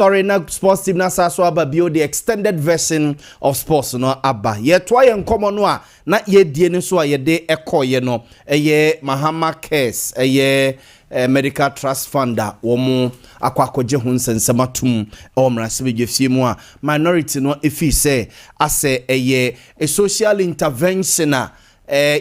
Sorry, na sports team na saso aba bio the extended version of sports no aba. Ye to ye nkomo no a na ye die ni so a ye de ekoye no. Eye Mahama Cares, eye Medical Trust Fund a womo akwakoje ho nsensematum omrase begefie mu a minority no efi say ase eye a social intervention a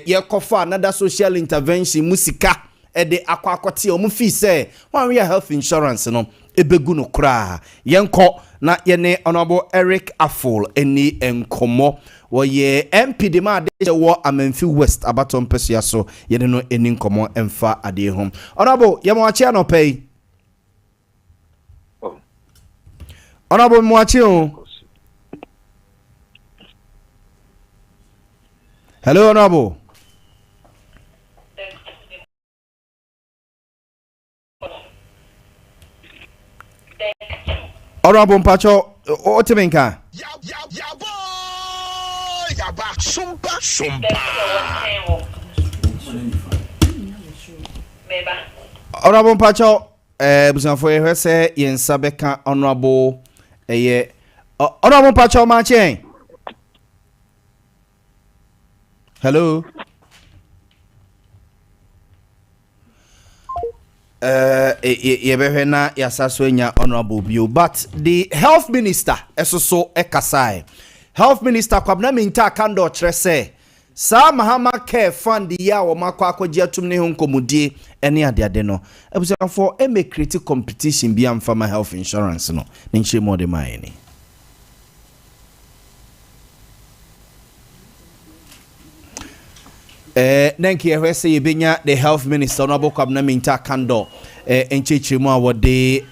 ye kofa another social intervention musika ede akwakote omu fi say one year health insurance no ebegu no kra yenko na yene honorable Eric Afol eni enkomo wo ye MP de ma de wo Amenfi West abaton pesia so yene no eni nkomo emfa ade hom honorable ye mo achi no pay honorable mo achi o hello honorable Honorable Pacho, Otiminka. Yaw Boamah, Sompa. Honorable Pacho, Busanfo ye say yen sabeka honorable Honorable Pacho Mache. Hello. Yebehena yasaswenya honorable bio, but the health minister esoso ekasai health minister kwabna minta kando trese sa Mahama Care Fund ya wo makwa akogye atum ne honkomudie ene ade no ebusanfo eme create competition bi am farmer health insurance no nche mo de maini Nanki ehwese yebenya the health minister no abokwabna minta kando enchechirimu awode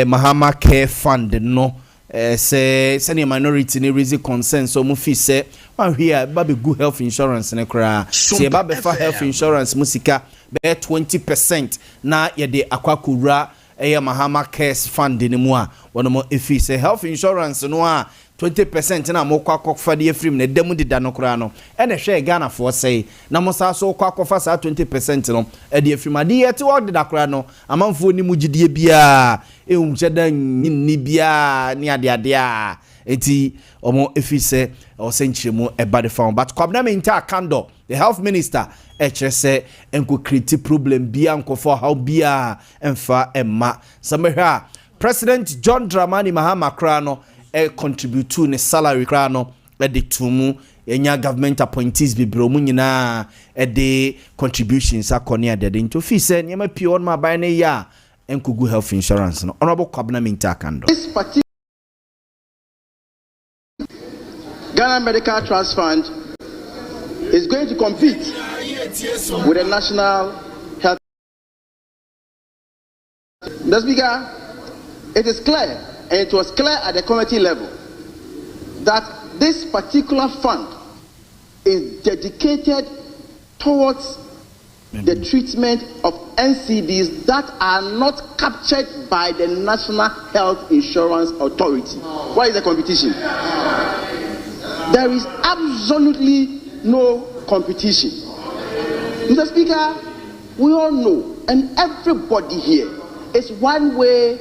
Mahama Care Fund no say senior minority ni raise concern so mu fi say wan hia ba be good health insurance ne kra say ba be fa health insurance musika be 20% na ye de akwakura Mahama Care Fund ni mu a wono mo efi say health insurance no a 20% na mo kwakoffa de efrim na demu de da no kra no ene hwe Ghana for say na mo sa so kwakoffa sa 20% no e de efrim ade yete wo de da kra no amanfo ni mugidie bia ehum cheda ni bia ni ade a eti omo efi se o senchiremu e ba de found but kwabna minta kando the health minister se enko create problem bia enko for how bia emfa emma samehwa President John Dramani Mahama kra no contribute to ne salary kra no de tumu enya government appointees bibro mu nyina de contributions akone ade into fi se nyema pie on ma ban ne ya enkugu health insurance no honorable kwabna minta kando this particular Ghana Medical Trust Fund is going to compete with the National Health. The Speaker, it is clear, and it was clear at the committee level, that this particular fund is dedicated towards the treatment of NCDs that are not captured by the National Health Insurance Authority. What is the competition? There is absolutely no competition. Mr. Speaker, we all know, and everybody here is one way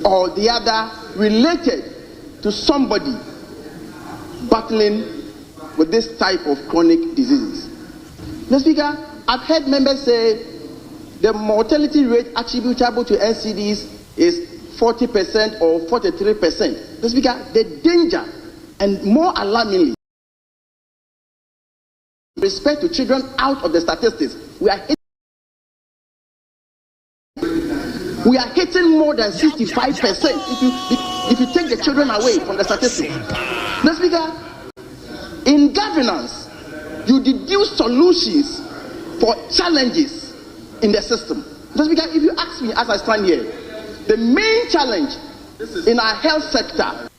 or the other related to somebody battling with this type of chronic diseases. Mr. Speaker, I've heard members say the mortality rate attributable to NCDs is 40% or 43%. Mr. Speaker, the danger and more alarmingly, with respect to children out of the statistics, we are hitting more than 65% if you take the children away from the statistics. Mr. Speaker, in governance, you deduce solutions for challenges in the system. Mr. Speaker, if you ask me as I stand here, the main challenge in our health sector.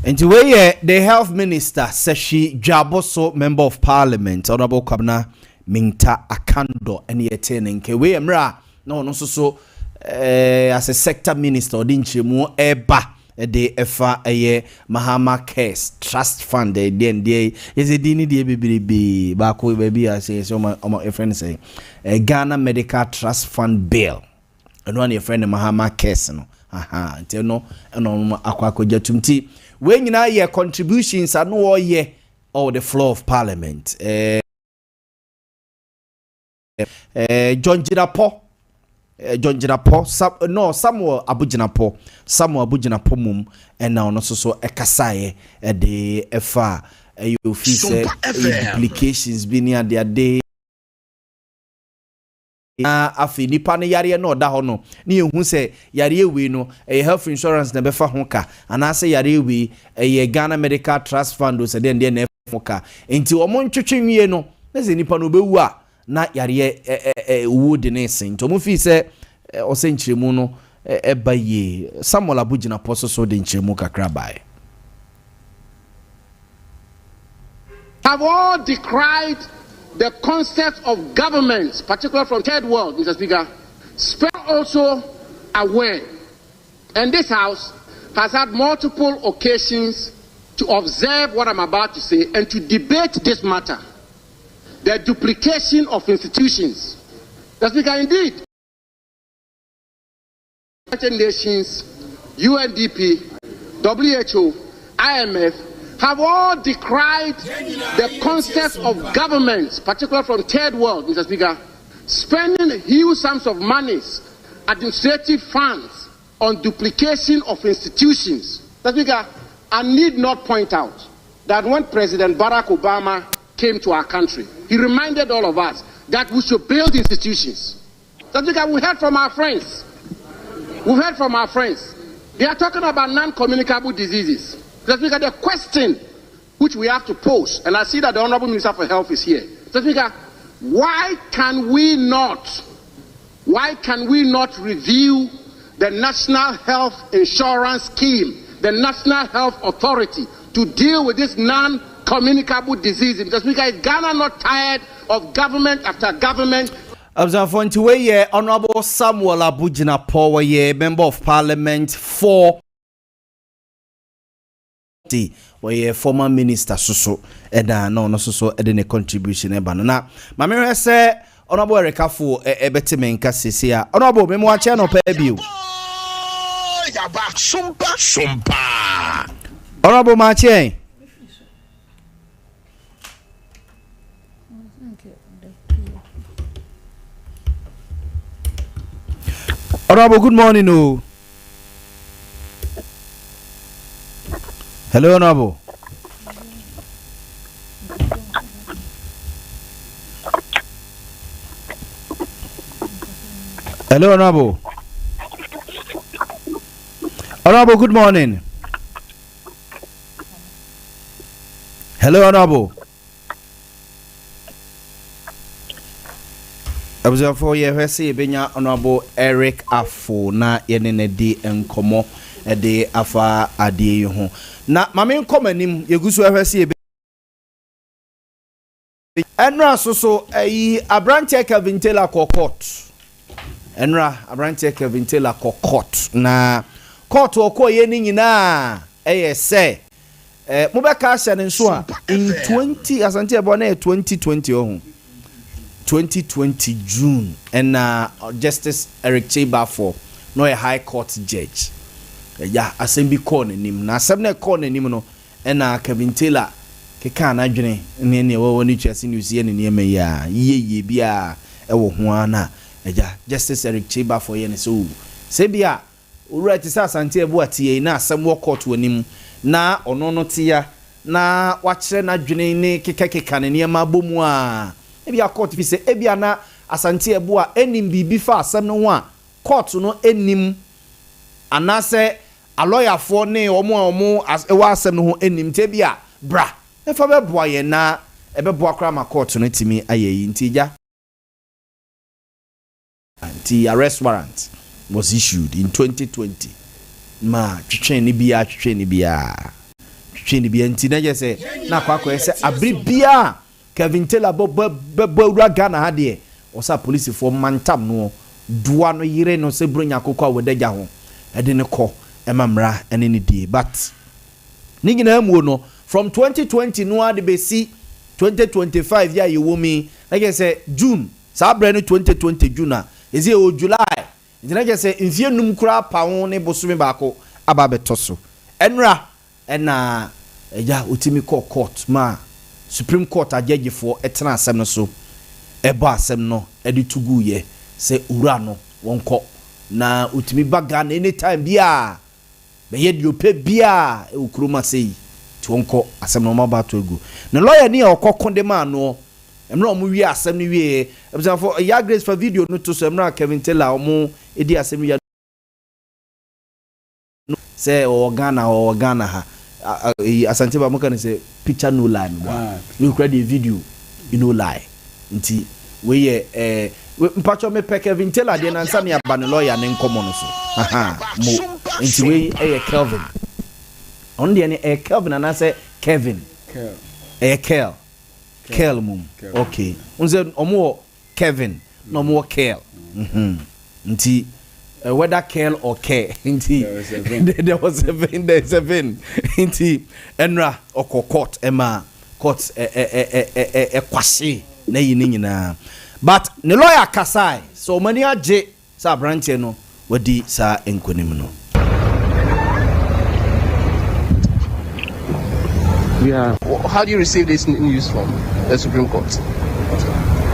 And to where the health minister says she Jaboso member of parliament, Honorable Kwabna Minta Akando, and yet in Kewe Mra, no so as a sector minister, Dinchimu Eba, de efa eye Mahama Cares Trust Fund de is a dini de bibi ba ko baby say so my friend say Ghana Medical Trust Fund bill and one your friend Mahama Cares no aha nti no eno akwa jatumti we nyina ye contributions ano ye or the floor of parliament John Jirapo Samuel Abujinapo mum and now no so ekasaye de efa you feel implications be near their day afi nipa ne yare no da ho no ne ehu se yare we no health insurance na befa ho ka anase yare we Ghana Medical Trust Fund so de na ho ka enti omo ntwetwenwie no na se nipa no bewu a na yare wo de ne sin to mo fi se o se nchiremu no baye Samuel Abujina poso so de nchiremu kakra bae have all decried the concept of governments, particularly from third world, Mr. Speaker. Speaker also aware, and this House has had multiple occasions to observe what I'm about to say and to debate this matter, the duplication of institutions. Mr. Speaker, indeed, United Nations, UNDP, WHO, IMF, have all decried the concept of governments, particularly from third world, Mr. Speaker, spending huge sums of monies, administrative funds on duplication of institutions. Mr. Speaker, I need not point out that when President Barack Obama came to our country, he reminded all of us that we should build institutions. Mr. Speaker, we heard from our friends. We've heard from our friends. They are talking about non-communicable diseases. Mr. Speaker, the question which we have to pose, and I see that the Honorable Minister for Health is here. Mr. Speaker, why can we not review the National Health Insurance Scheme, the National Health Authority, to deal with this non-communicable disease? Mr. Speaker, is Ghana not tired of government after government? Observant to where Honorable Samuel Abujina Power, Member of Parliament for where former minister so no so a contribution na mamere say Honorable Rekafo ebetime nka sesia Honorable me mo ache no pa bio Sompa Honorable Mache Honorable, good morning. Oh. Hello, Honorable. Hello, Honorable. Honorable, good morning. Hello, Honorable. Observe for ye say benya Honorable Eric Afo na yenene di enkomo de afa ade ho na mame nkomanim yegusu ehwese enra so ayi Abrante Kevin Taylor court enra Abrante Kevin Taylor court na court okoye ni nyina say mobeka asha ne nso a in 20 asante ebo na 2020 ohun 2020 June and Justice Eric Chebafo no a high court judge assembly call nim na assembly call nim no and Kevin Taylor keka na dwene ne wo ni twase news ye ne me ya ye bia e wo ho ana Justice Eric Chebafo ye ne so se bia owura ti sa asante ebo atie na assembly court wanim na ono no tia na wa kire na dwene ne keka ne ma bomu a ebia court fi se ebia na asante ebu a enim bibi fa asem no ho a court no enim anase a lawyer for ne omo ewa asem no ho enim te bia bra e fa beboa ye na ebeboa kra ma court no timi ayeyi ntija anti arrest warrant was issued in 2020 ma twetwe ni bia nti na je se na kwakwa se abri bia Kevin Taylor bo Ghana ha de osa police for mantam no duwa no yire no se bronya kokwa wedaja ho ede ne ko emamra ene ni die but ni nyina mu no from 2020 no ade be si 2025 ya yewomi like I say June sa bre no 2020 June a ezi o July ntina ke say mfie num kura pawo ne bosome baako aba betoso enra ena eja otimi court ma Supreme Court ajegefo etena asem no so eba asem no edi tugu ye se ura no wonko na otimi baga na anytime bia be ye di ope bia e ukroma sei ti wonko asem no ma ba to egu na lawyer ni okokonde ma no emra omu wi asem ni wi e for ya grace for video no to so emra Kevin Taylor omu edi asem wi se o Ghana ha asante ba muka ne se picture no lie no credit video you no lie nti we ye mpacho me pe Kevin Taylor de nansa ne aba ne lawyer ne nkomo no so mo nti we Kelvin on de ne Kelvin and I say Kevin Kel mum okay unze omo Kevin no more Kel nti whether Kel or K inti there was a vein there's a vein inti enra okokot ema court kwase na yini nyina but ne lawyer kasai so many age sa branch no wadi sa enkonim no yeah. How do you receive this news from the Supreme Court?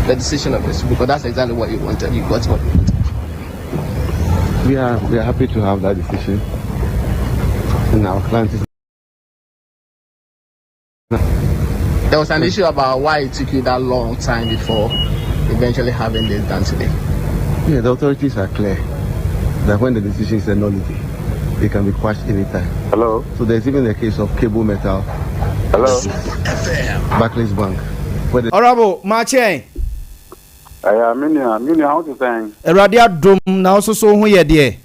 The decision of the Supreme Court. That's exactly what you wanted. You got what you wanted. We are happy to have that decision. And our client is. There was an issue about why it took you that long time before eventually having this done today. Yeah, the authorities are clear that when the decision is a nullity, they can be quashed anytime. Hello. So there's even a case of Cable Metal. Hello. Barclays Bank. Honorable Marchen. Mini, how to say? Radia dum na also so ho ye de.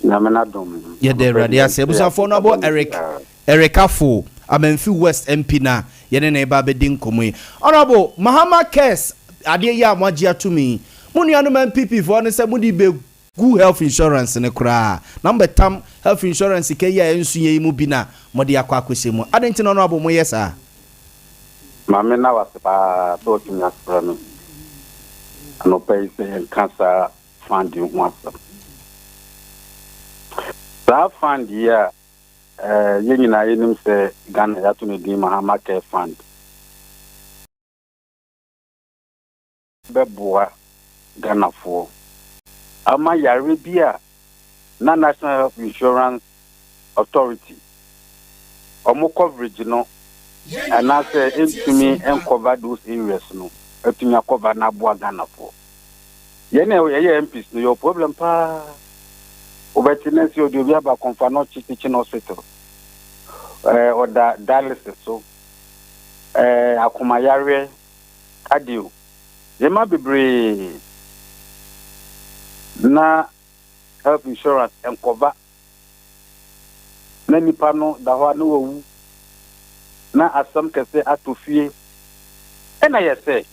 Na me na dum. Ye de radia se busa for no Eric Afo Amenfi West MP na ye ne na ba bedin komo. Honorable Mahama Kes ade ya amagye atumi. Munu man MPP for ne se mudi be good health insurance ne kura. Number tam health insurance ke ya ensu ye mu bi na modi akwa akwese mu. Ade nti no honorable mo yesa. Mame na wasipa to tunya sprano. No pay say cancer funding once. That fund here, yengina yenim say Ghana yatu ne di Mahama Care Fund. Beboa Ghana for. Ama Yaribia na National Health Insurance Authority. Omo coverage no. And I say into me and cover those areas no. To me cover na boa Ghana for. Yene MPs no your problem pa. Obetines you do ba confano teaching hospital. Or da dialysis so. Akumayare cardio. Yema bebre na health insurance and cover. Na nipa no da ho na wu. Na asam kese atofie. And I say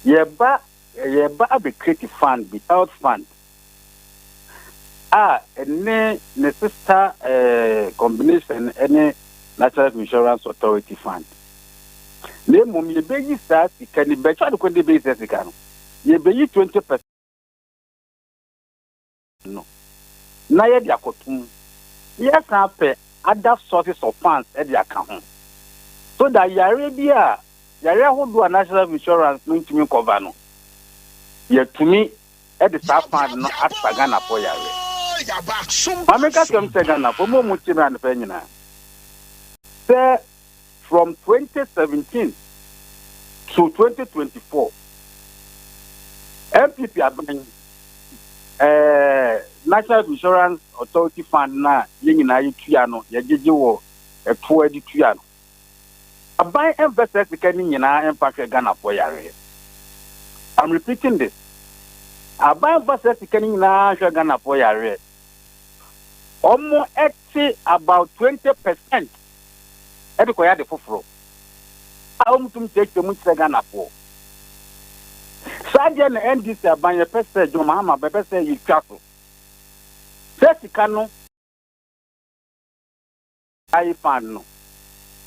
Yeba be creative fund, be health fund. Ne sister combination any National Insurance Authority fund. Ne mum ye be start can be better to the basis can. Ye be 20%. No. Na ye dia kotum. Yes, pay other sources of funds at the account. So that Arabia Yare who do a national insurance no to me cover no. Ye to me at the staff fund no at Ghana for Yare. America come to Ghana for more mutima and penina. Say from 2017 to 2024 MPP are buying National Insurance Authority Fund na yengina yituano yajeje wo eto adi tuano. Buy investors becoming in our empire Ghana for Yare. I'm repeating this. I buy investors becoming in our Ghana for Yare. Almost about 20%. Every the fufro. I want to take the much Ghana for. Sergeant and this by a person, John Mahama, Bebe say you castle. 30 cano. fund no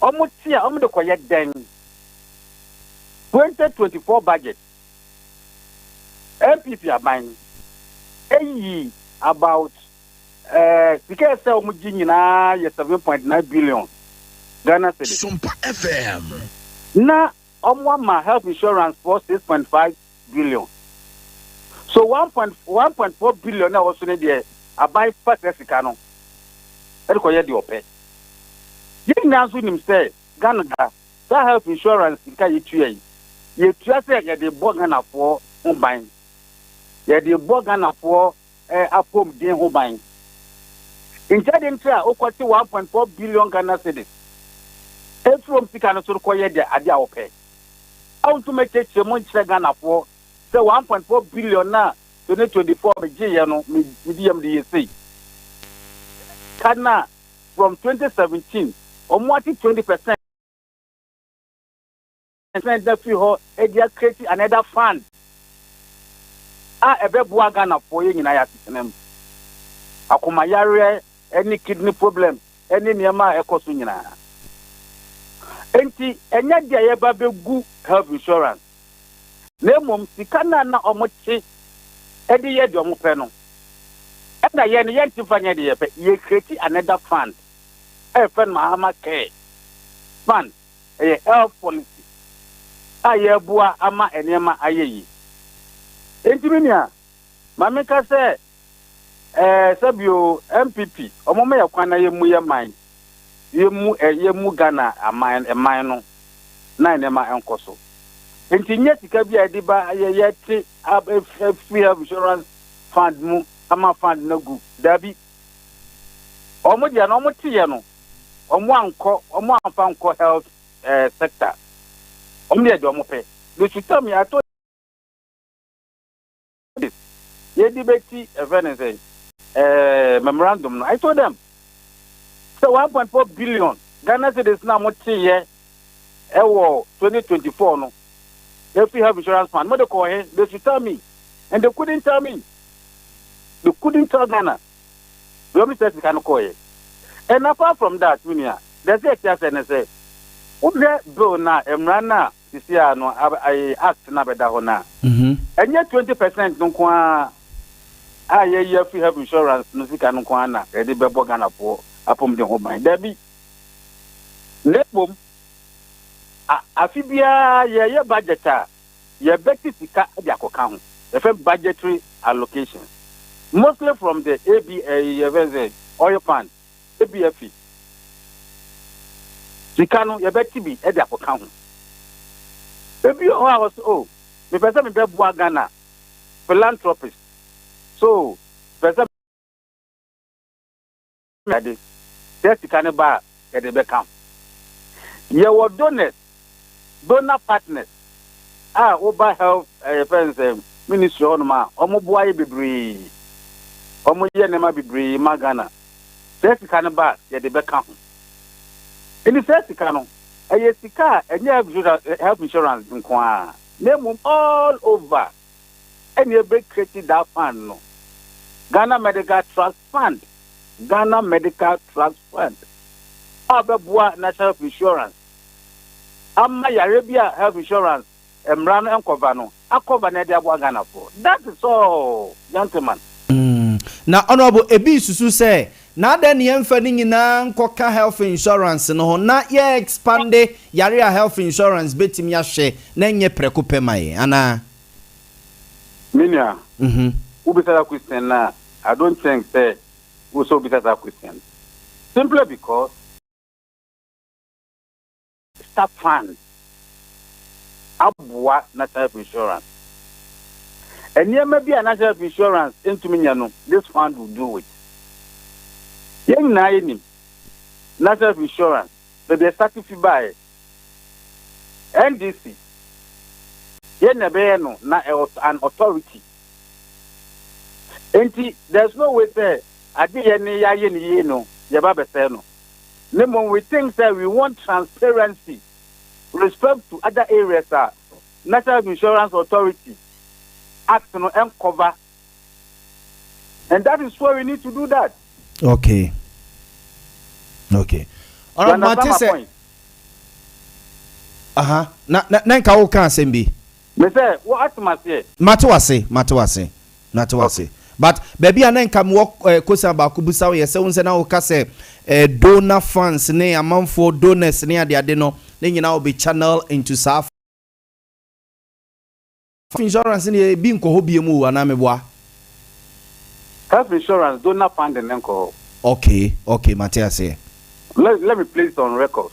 almost here I'm the quiet then 2024 budget MPP are buying about because say omujinina 7.9 billion Ghana cedis Sompa FM na omwa health insurance for 6.5 billion so 1.4 billion na also need there abai first Africa no e ko ye de ope yin na so nim say Ghana that health insurance ka yitua ye tua say ye de bo Ghana for ban ye de bo Ghana for apom din ho ban instead ntra okwati 1.4 billion Ghana cedis from sika no so ko ye de ade a ope how to make it mo ntra Ghana for say 1.4 billion na 2024 be je no medium the say kana from 2017 almost 20% and that you have create another fund ebeboa Ghana for you nyina ya tenem akoma yare any kidney problem any niema ekoso nyina enti enya dia ye ba begu health insurance na mom sika na omoche edi ye de omope no na ye ne ye tifanya de ye create another fund fund mahama care fund health policy aye bua ama enema ayeyi enti minia mameka se sabio MPP omome yakwana yemu yeman yemu Ghana aman no na enema enkoso enti nye sika bia ediba ye ti free health insurance fund mu ama fund na gu dabi omo dia no omo tiye no omo anfa anko health sector omo dia de omo pe the system ya to ye debate event memorandum no I told them so 1.4 billion Ghana cedis na mo tiye ewo 2024 no if we have insurance fund what they call it they should tell me and they couldn't tell me. They couldn't tell Ghana. The only thing can call it. And apart from that, there's a case and say, "Ule bill na emrana this year no I act na beda hona." And yet 20% no kwa ye free health insurance no sika no kwa na e de bebo Ghana po apom de ho ban. There be nepom afibia ye budget ye beti sika de akoka ho. The budgetary allocation. Mostly from the ABA oil fund, ABFE. Sikano yabeti bi e de akoka ho. Ebi o was me person me be bua Ghana philanthropist. So person me de sikano ba e de be kam. Ye wo donor partners over health friends ministry on ma omo bua ye bebre omo ye nema bebre magana sika no ba ye de be ka ho eni sika no eye sika enye health insurance nko a name all over eni e be create that fund no Ghana Medical Trust Fund abebua national insurance amma Arabia health insurance emrano encover no akover na dia bua Ghana for that is all gentlemen. Na honorable ebi susu say na da ne yemfa ni nyina nkoka health insurance no na ye expand yare health insurance betim ya hwe na nye preko pemaye ana minia ubisa question na I don't think say we so ubisa that question simply because staff fund abua national insurance and near maybe a national insurance into me this fund will do it. Young Naini national insurance that they certified by NDC. Yenabeno na an authority. And there's no way there. I did any yeno yababe seno. Nemo we think that we want transparency, respect to other areas. National Insurance Authority act to uncover, and that is why we need to do that. Okay. Ora mate say. Aha. Na nka wo kan sembi. Me say what atmosphere? Mate wase. But baby anenka mo kosa ba ko busa ye se wonse na wo ka say donor funds ne amanfo donors ne ade no ne nyina wo be channel into saf insurance ne bi nko ho bie mu ana meboa. Health insurance donor fund and enko. Okay, Matthias say. Let me place it on record.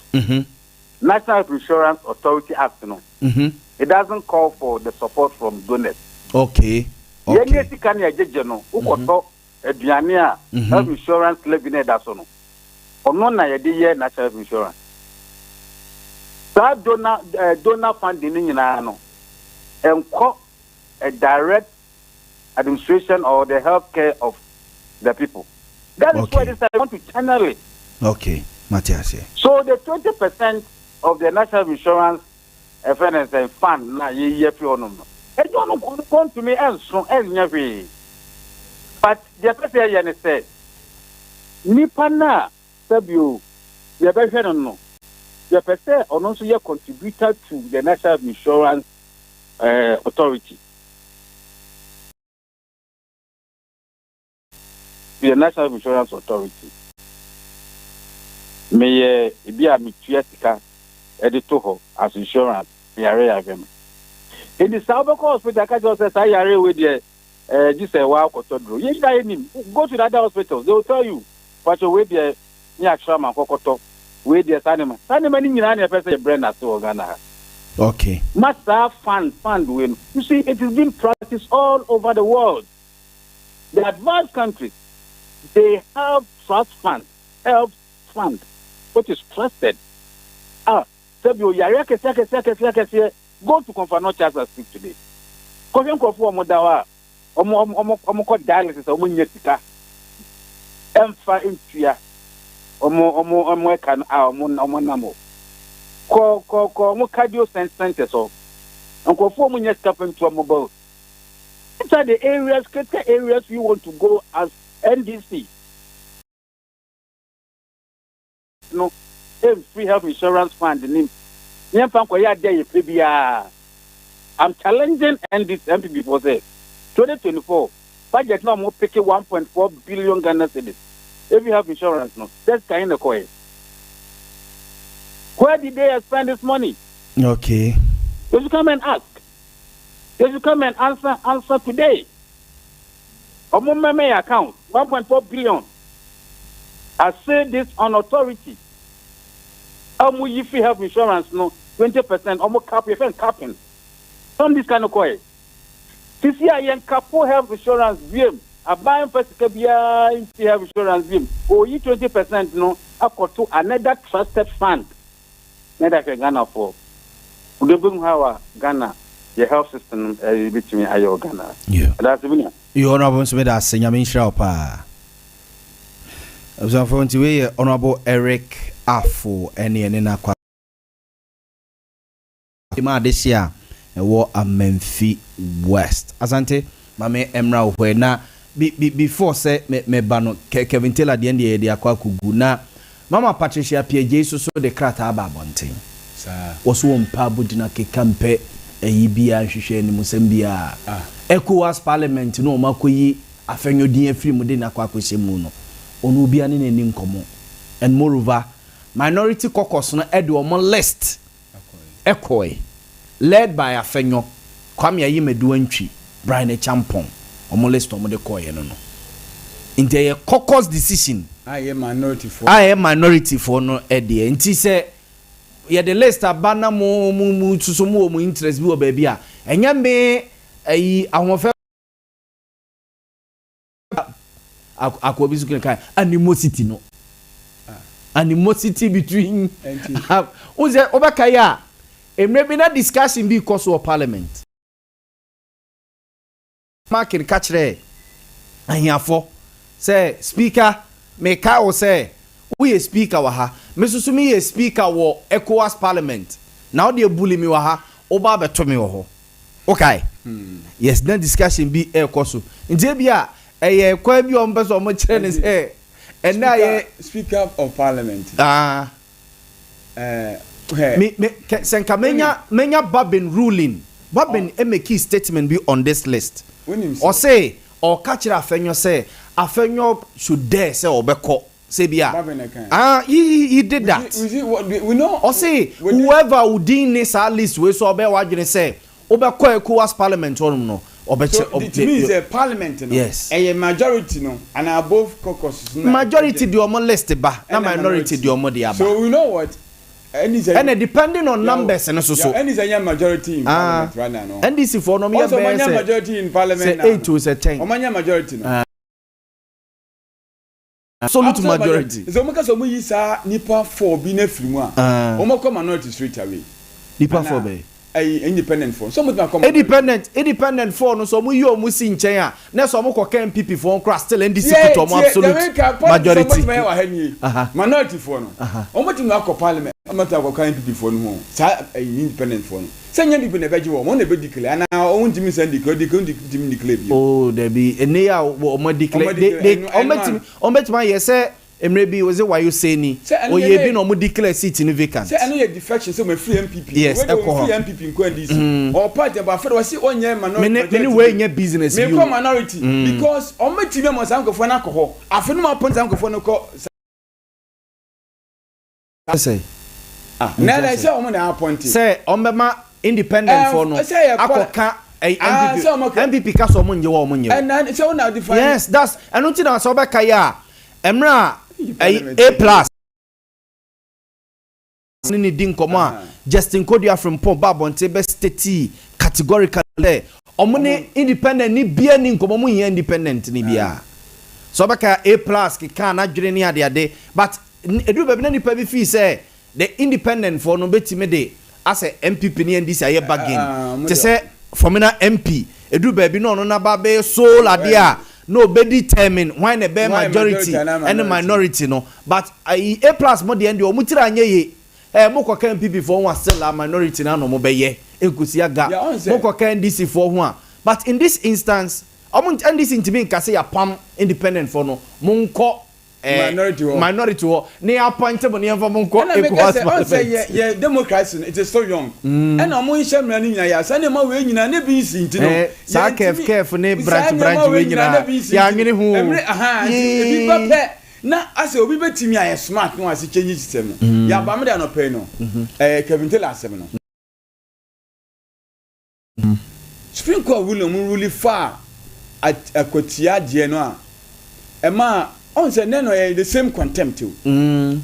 National Health Insurance Authority Act, no. It doesn't call for the support from donors. Okay. Yes, can you get no? Ukoto eduane a health insurance levy na da so no. Ono na ye de ye national health insurance. That donor funding ni nyina no. Enko a direct administration or the health care of the people. That is why I want to channel it. Okay, Matthias. So the 20% of the national insurance FNS fund na ye fi ono no. E don't come to me and so every. But the person here say nipa na sabio ye be hwe no. The person ono so ye contributor to the national insurance authority. The National Insurance Authority. May be a mituatica editor as insurance. In the South Hospital, I just says I are with the just a wow cotodro. Yes, I mean, go to the other hospitals, they will tell you what you wait there near Shama Kokoto, wait there, Sanima. Sanima in any person brand as to Ghana. Okay. Must have fund win. You see, it is being practiced all over the world. The advanced countries, they have trust fund, health fund, which is trusted. Go to Confano Church and speak today. Kofian Kofu Modawa, Omo dialysis, Omo Yetika, Emfa Intia, Omo can Omo Namo. Ko cardio centers so. And Kofu Munyet Captain to a mobile. These are the areas, critical areas we want to go as NDC. No, free health insurance fund the name. I'm challenging NDC MPB for say 2024 budget now more picking 1.4 billion Ghana cedis. If you have insurance, no, that's kind of coin. Where did they spend this money? Okay. You should come and ask. You should come and answer today. My account 1.4 billion. I say this on authority. If you have insurance, no 20%. Almost cap your friend capping. Some this kind of coin. This year, you capo health insurance VM. I buy first Kabia if you have insurance VM. Or you 20% no. I got to another trusted fund. Neither Ghana for. We bring how Ghana. The health system between Ayo Ghana. Yeah. That's the You honorable Smeda Senyamin Shrapa. I was on to way Honorable Eric Afo any Kwa. This year, a war a Memphis West. Asante, Mame Emra where na before say me bano Kevin Taylor the end of the Aqua Kuguna. Mama Patricia P. Jesus so the Krata Babonting. Was one pabudina Kampe. Eyibia hwehwe ni musembia ECOWAS parliament no makoyi afenyo din afiri mu de na kwakwese mu no onu bia ne nani nkomo and moreover minority caucus no ede omo list ECOWAS led by afenyo Kwame Ayimedu Antwi Brian Champon omo list omo de koye no inte ye caucus decision I am minority for no ede nti se ye the list abana mu susumu mu interest bi o ba bia enya me ayi ahofe akobi su kan animosity no animosity between uze obaka ya emre bi na discussion bi cause of parliament market catchre ahiafo say speaker me ka o say we speaker wa ha me susumi ye speaker wo ECOWAS parliament now they bully me wa ha oba beto me wo ho okay yes then discussion be e koso nje bia eye kwa bi o mbeso mo kire ne say and na ye speaker of parliament senka menya Babin ruling. Babin make key statement be on this list. Or say or catch it afenyo say afenyo should dare say obeko say bia. He did that. We know. Or say whoever would in this list we so obe wadwene say obeko ECOWAS parliament or no. So it means a parliament, no? Yes. A majority, no, and above caucus. Majority the omo list ba, na minority the omo the aba. So we know what. And depending on numbers and so. And is a majority in parliament right now. And this for no also majority in parliament. Say 8 to 10. Omanya majority no. Absolute majority. So because omo yi sa nipa 4 bi na firi mu a. Omo come minority straight away. Nipa 4 be. Independent phone. So much come independent phone no so mu yi o mu si nchen a na so mu ko kan MPP phone crash still NDC put omo absolute majority minority phone no omo ti na ko parliament omo ta ko kan MPP phone ho sa independent phone senya people na beji wo mo na be declare na o ntimi send declare declare bi oh there be ene ya omo declare omo ti ye say Maybe was it why you say ni? Or you been on declare seat in vacant. Say any defection, so my free MPP. Yes, free MPP in DC. Or party about for see on your minority. Anyway, in your business, you minority because on my team must have for alcohol. I feel my point uncle for no call. Say, now I say I'm appointed. Say, on my independent for no. Say, MPP cast on your woman. And then so now define. Yes, that's I don't think that's over Kaya. Emra. A plus. Nini din koma Justin Kodia from Pont Babonte best state categorically. Omune independent ni bia ni nkoma mu independent ni bia. So baka A plus ki kan adwene ni ade but edu be na nipa bi fi say the independent for no betime de as a MPP ni NDC aye bargain. Te say formina MP edu be bi no na ba be so ade a no be determine why the be majority and the minority no but A plus more the end o mutira anye ye mo kwa MPP for one still a minority na no mo be ye enkusi aga mo kwa NDC for one but in this instance NDC ntimi nka say ya pam independent for no monko minority wo ne appointable ne for monko ECOWAS say yeah democracy it is so young and omo hye mra ni nyina ya say ne ma we nyina ne bi si ntino sa kef ne branch we nyina ya nwene hu ebi pape na ase obi betimi aye smart no ase change system no ya ba me da no pay no Kevin Taylor asem no Supreme Court really far at Akotia die no a ema on say no the same contempt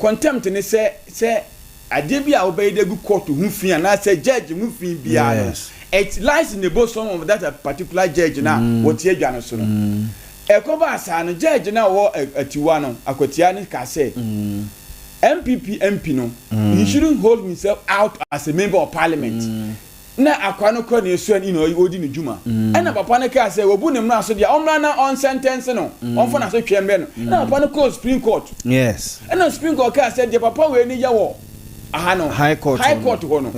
contempt ne say ade bia obey the good court hu fi and say judge hu fi bia no it lies in the bosom of that particular judge na what ye dwane so no e ko ba sa no judge na wo atiwa no Akotia ne ka say MP no he shouldn't hold himself out as a member of parliament na akwa no kọ na esu ani na odi ne juma na papa ne ka say obu ne mra so dia omra na on sentence no on for na so twembe no na papa no call Supreme Court yes na Supreme Court ka say dia papa we ni ya wo aha no high court ho no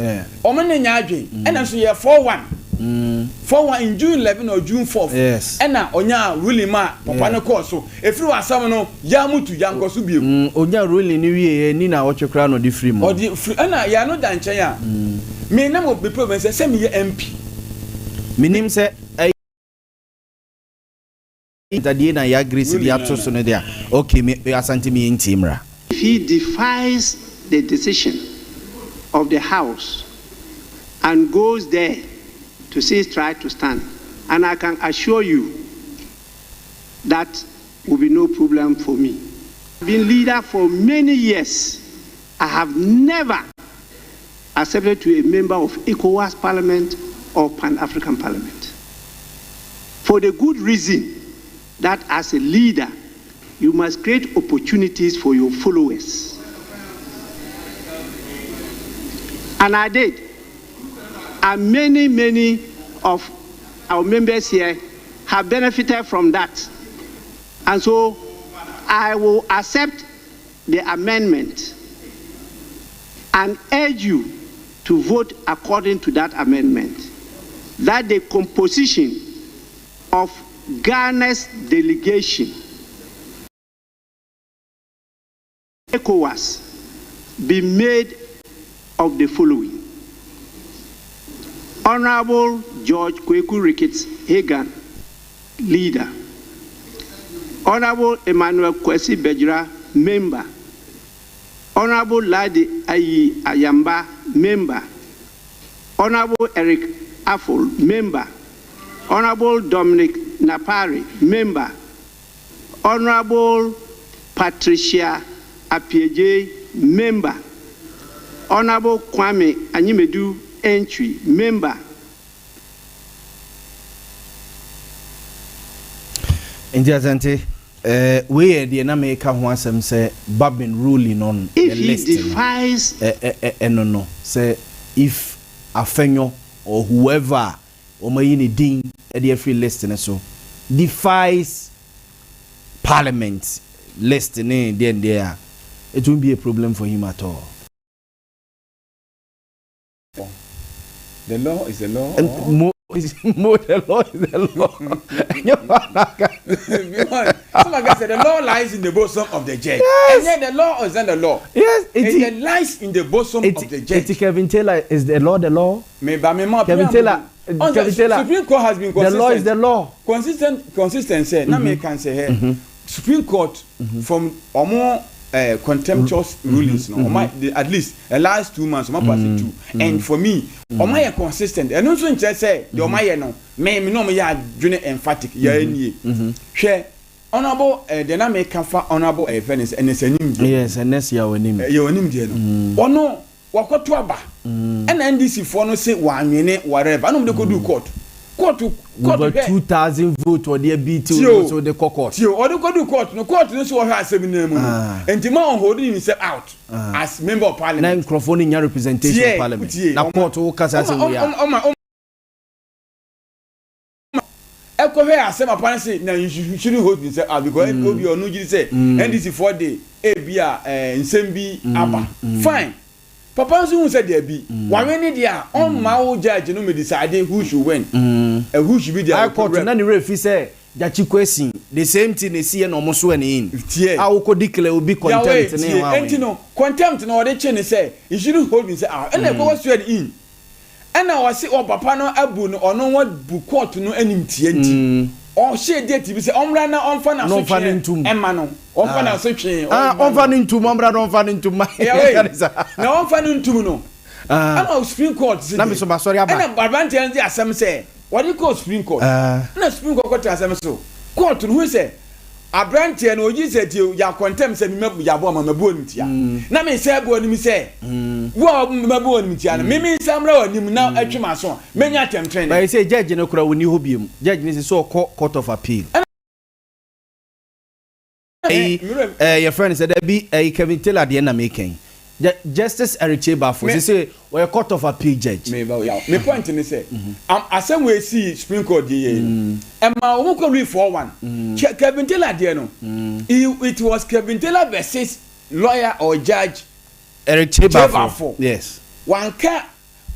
o me ne nya adwen na so ye 4-1 in June 11 or June 4th yes na onya ruling ma papa no call so efiri wasam no ya mutu ya nkoso biem onya ruling ni wie ni na wo twekra no di free mo odi free na ya no dan chen ya me na mo be problem say me MP minim say that na ya grace bi ato so no dia okay me asante me intimra if he defies the decision of the house and goes there to see his try to stand, and I can assure you that will be no problem for me. I've been leader for many years. I have never accepted to a member of ECOWAS Parliament or Pan-African Parliament. For the good reason that as a leader, you must create opportunities for your followers. And I did. And many of our members here have benefited from that. And so I will accept the amendment and urge you to vote according to that amendment, that the composition of Ghana's delegation, ECOWAS, be made of the following: Honorable George Kweku Ricketts Hagan, leader. Honorable Emmanuel Kwesi Bejira, member. Honorable Ade Akye Abia, member. Honorable Eric Affle, member. Honorable Dominic Napari, member. Honorable Patricia Apieje, member. Honorable Kwame Anyimedu Entry, member. Injazante, we the Nameka who some say Babin ruling on if the he list. defies No. Say if Afenyo or whoever Omayini Ding at the free list so defies Parliament listing there, it won't be a problem for him at all. The law is the law. And more the law is the law. Somebody said the law lies in the bosom of the judge. Yes. And yet the law is not the law. Yes, it lies in the bosom of the judge. Kevin Taylor is the law the law? Kevin Taylor. Supreme Court has been consistent. The law is the law. Consistent say. Now me can say here. Supreme Court from more contemptuous rulings at least the last 2 months passing two. And for me my consistent and also just say the my no me no me ya dwene emphatic ya nie hwe honorable the na me can fa honorable fairness and esanim yes and next year onim die no ono wakoto aba and NDC for no say wanwene whatever anom de ko do court over 2,000 votes or their BT so the court. You or the court no court no so has 7 name and the man holding himself out as member of parliament. Now microphone in your representation of parliament. Now court who kasa say we are. Eko here asem apparently say now you shouldn't hold yourself out because obi onu ji say NDC 4 day ebia nsem bi aba fine. Papa who said there be one minute there on my judge no me decide who should win and who should be the I court na the referee say Jachi question the same thing they see no mo so in how could declare will be contempt no contempt no they chain say you shouldn't hold me say out and go straight in and I was say oh papa no abu no ono what bu court no anim tie oh shey date be say omra na omfa na so twen emma no omfa na so twen omfa na ntum omra no omfa na ntum na omfa na ntum no and Supreme Court na me so ba sorry aba and Barbante and the asem say what you call Supreme Court na Supreme Court asem so court who say Abrante and oji said you ya contempt say me Yaw Boamah mabu onimtia na me say bu onim say wo mabu onimtia na me samra onim na atwema so menya temtren but say judge no kura woni hobiem judge ni say so court of appeal your friend said there be Kevin Taylor the na making Justice Eric Chebafo say we court of appeal judge me point ni say asem we see Supreme Court dey ma wo ko read 41 Kevin Taylor there no it was Kevin Taylor versus lawyer or judge Eric Chebafo yes one ka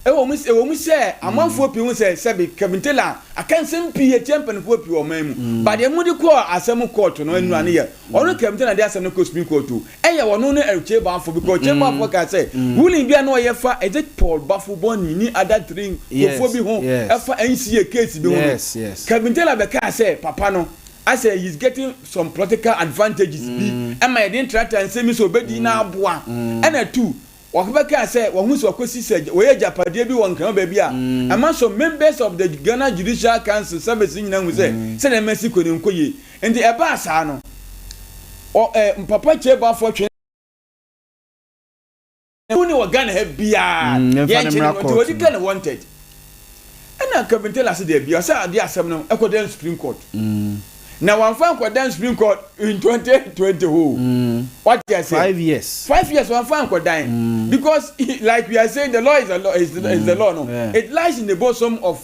e wo mu say amanfo pi hu say Kevin Taylor akanse pi champion fo pi o man but the mudi ko asem court no anu ane ye onu Kevin Taylor dey asem no Supreme Court to eye wono no Eric Chebafo because Chebafo ka say ruling bia no ye fa e Paul Bafo boni ni other three fo bi ho e fa NCA case bi ho yes Kevin Taylor be ka say papa no I say he's getting some political advantages bi and my dey try and say me so obedi na aboa and a two wakabaka say won so akosi say we japade bi won kan ba bi a ama so members of the Ghana Judicial Council service nyina hu say na Mexico ni nkoye and the eba asa no papa Chebafo twen who ni wa Ghana ha bia ye chin no to Ghana wanted and Kevin Taylor say there bia say ade asem no ekoden Supreme Court now one fan kwa Supreme Court in 2020 what you say 5 years one fan kwa because like we are saying the law is the law is the law no it lies in the bosom of